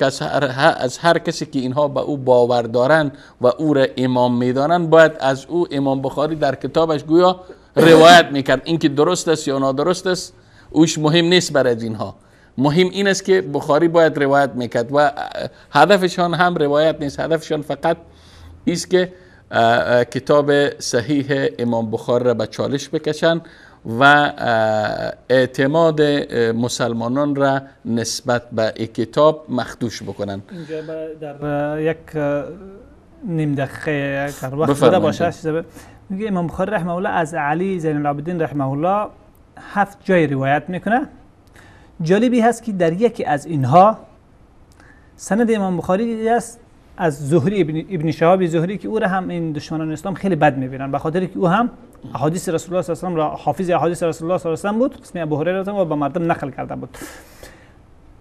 هر کسی که اینها به او باور دارن و او را امام میدانن باید از او امام بخاری در کتابش گویا روایت میکرد. اینکه درست است یا نادرست است اوش مهم نیست برای اینها، مهم این است که بخاری باید روایت میکرد و هدفشان هم روایت نیست، هدفشان فقط است که کتاب صحیح امام بخاری را به چالش بکشن و اعتماد مسلمانان را نسبت به این کتاب مخدوش بکنن. اینجا در یک نیم دقیقه وقت بوده باشه میگه امام بخاری رحمه الله از علی زین العابدین رحمه الله 7 جای روایت میکنه. جالبی هست که در یکی از اینها سند امام بخاری است از زهری ابن شهاب زهری که او را هم این دشمنان اسلام خیلی بد میبینن، به خاطر که او هم احادیث رسول الله صلی الله علیه و آله را حافظ احادیث رسول الله صلی الله علیه و آله بود، اسم ابو هریره و به مردم نقل کرده بود.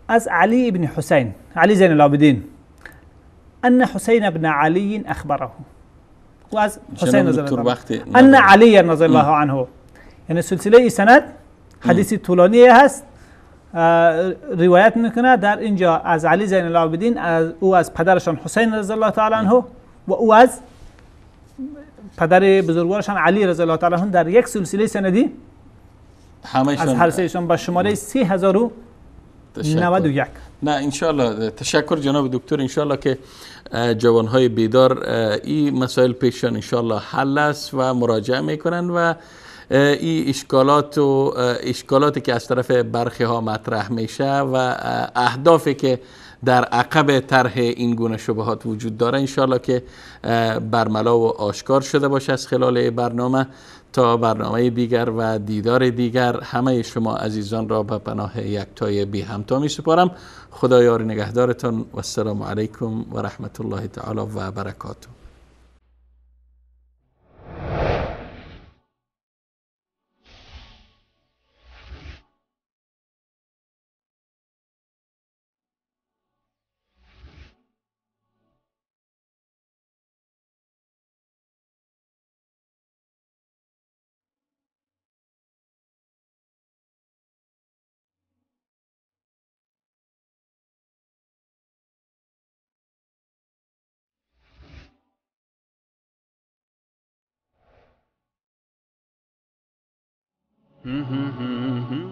از علی ابن حسین علی زین العابدین ان حسین ابن علی اخبره، و از حسین رضی الله عنه ان علی رضی الله عنه، یعنی سلسله سند حدیث طولانی هست روایت میکنه در اینجا از علی زین العابدین، او از پدرشان حسین رضی الله تعالی عنه و او از پدر بزرگوارشان علی رضی الله تعالی عنه در یک سلسله سندی از هر سهشان به شماره 3091. نه انشاءالله. تشکر جناب دکتر. انشاءالله که جوانهای بیدار این مسائل پیششان انشاءالله حل است و مراجعه میکنن و این اشکالاتی که از طرف برخی ها مطرح میشه و اهدافی که در عقب طرح این گونه شبهات وجود داره انشاءالله که برملا و آشکار شده باشه از خلال برنامه. تا برنامه دیگر و دیدار دیگر همه شما عزیزان را به پناه یکتای بی همتا می سپارم. خدا یار نگهدارتان و السلام علیکم و رحمت الله تعالی و برکاته.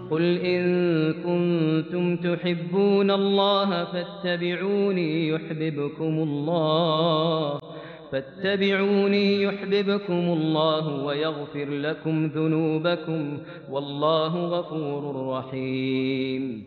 قل إن كنتم تحبون الله فاتبعوني يحببكم الله ويغفر لكم ذنوبكم والله غفور رحيم.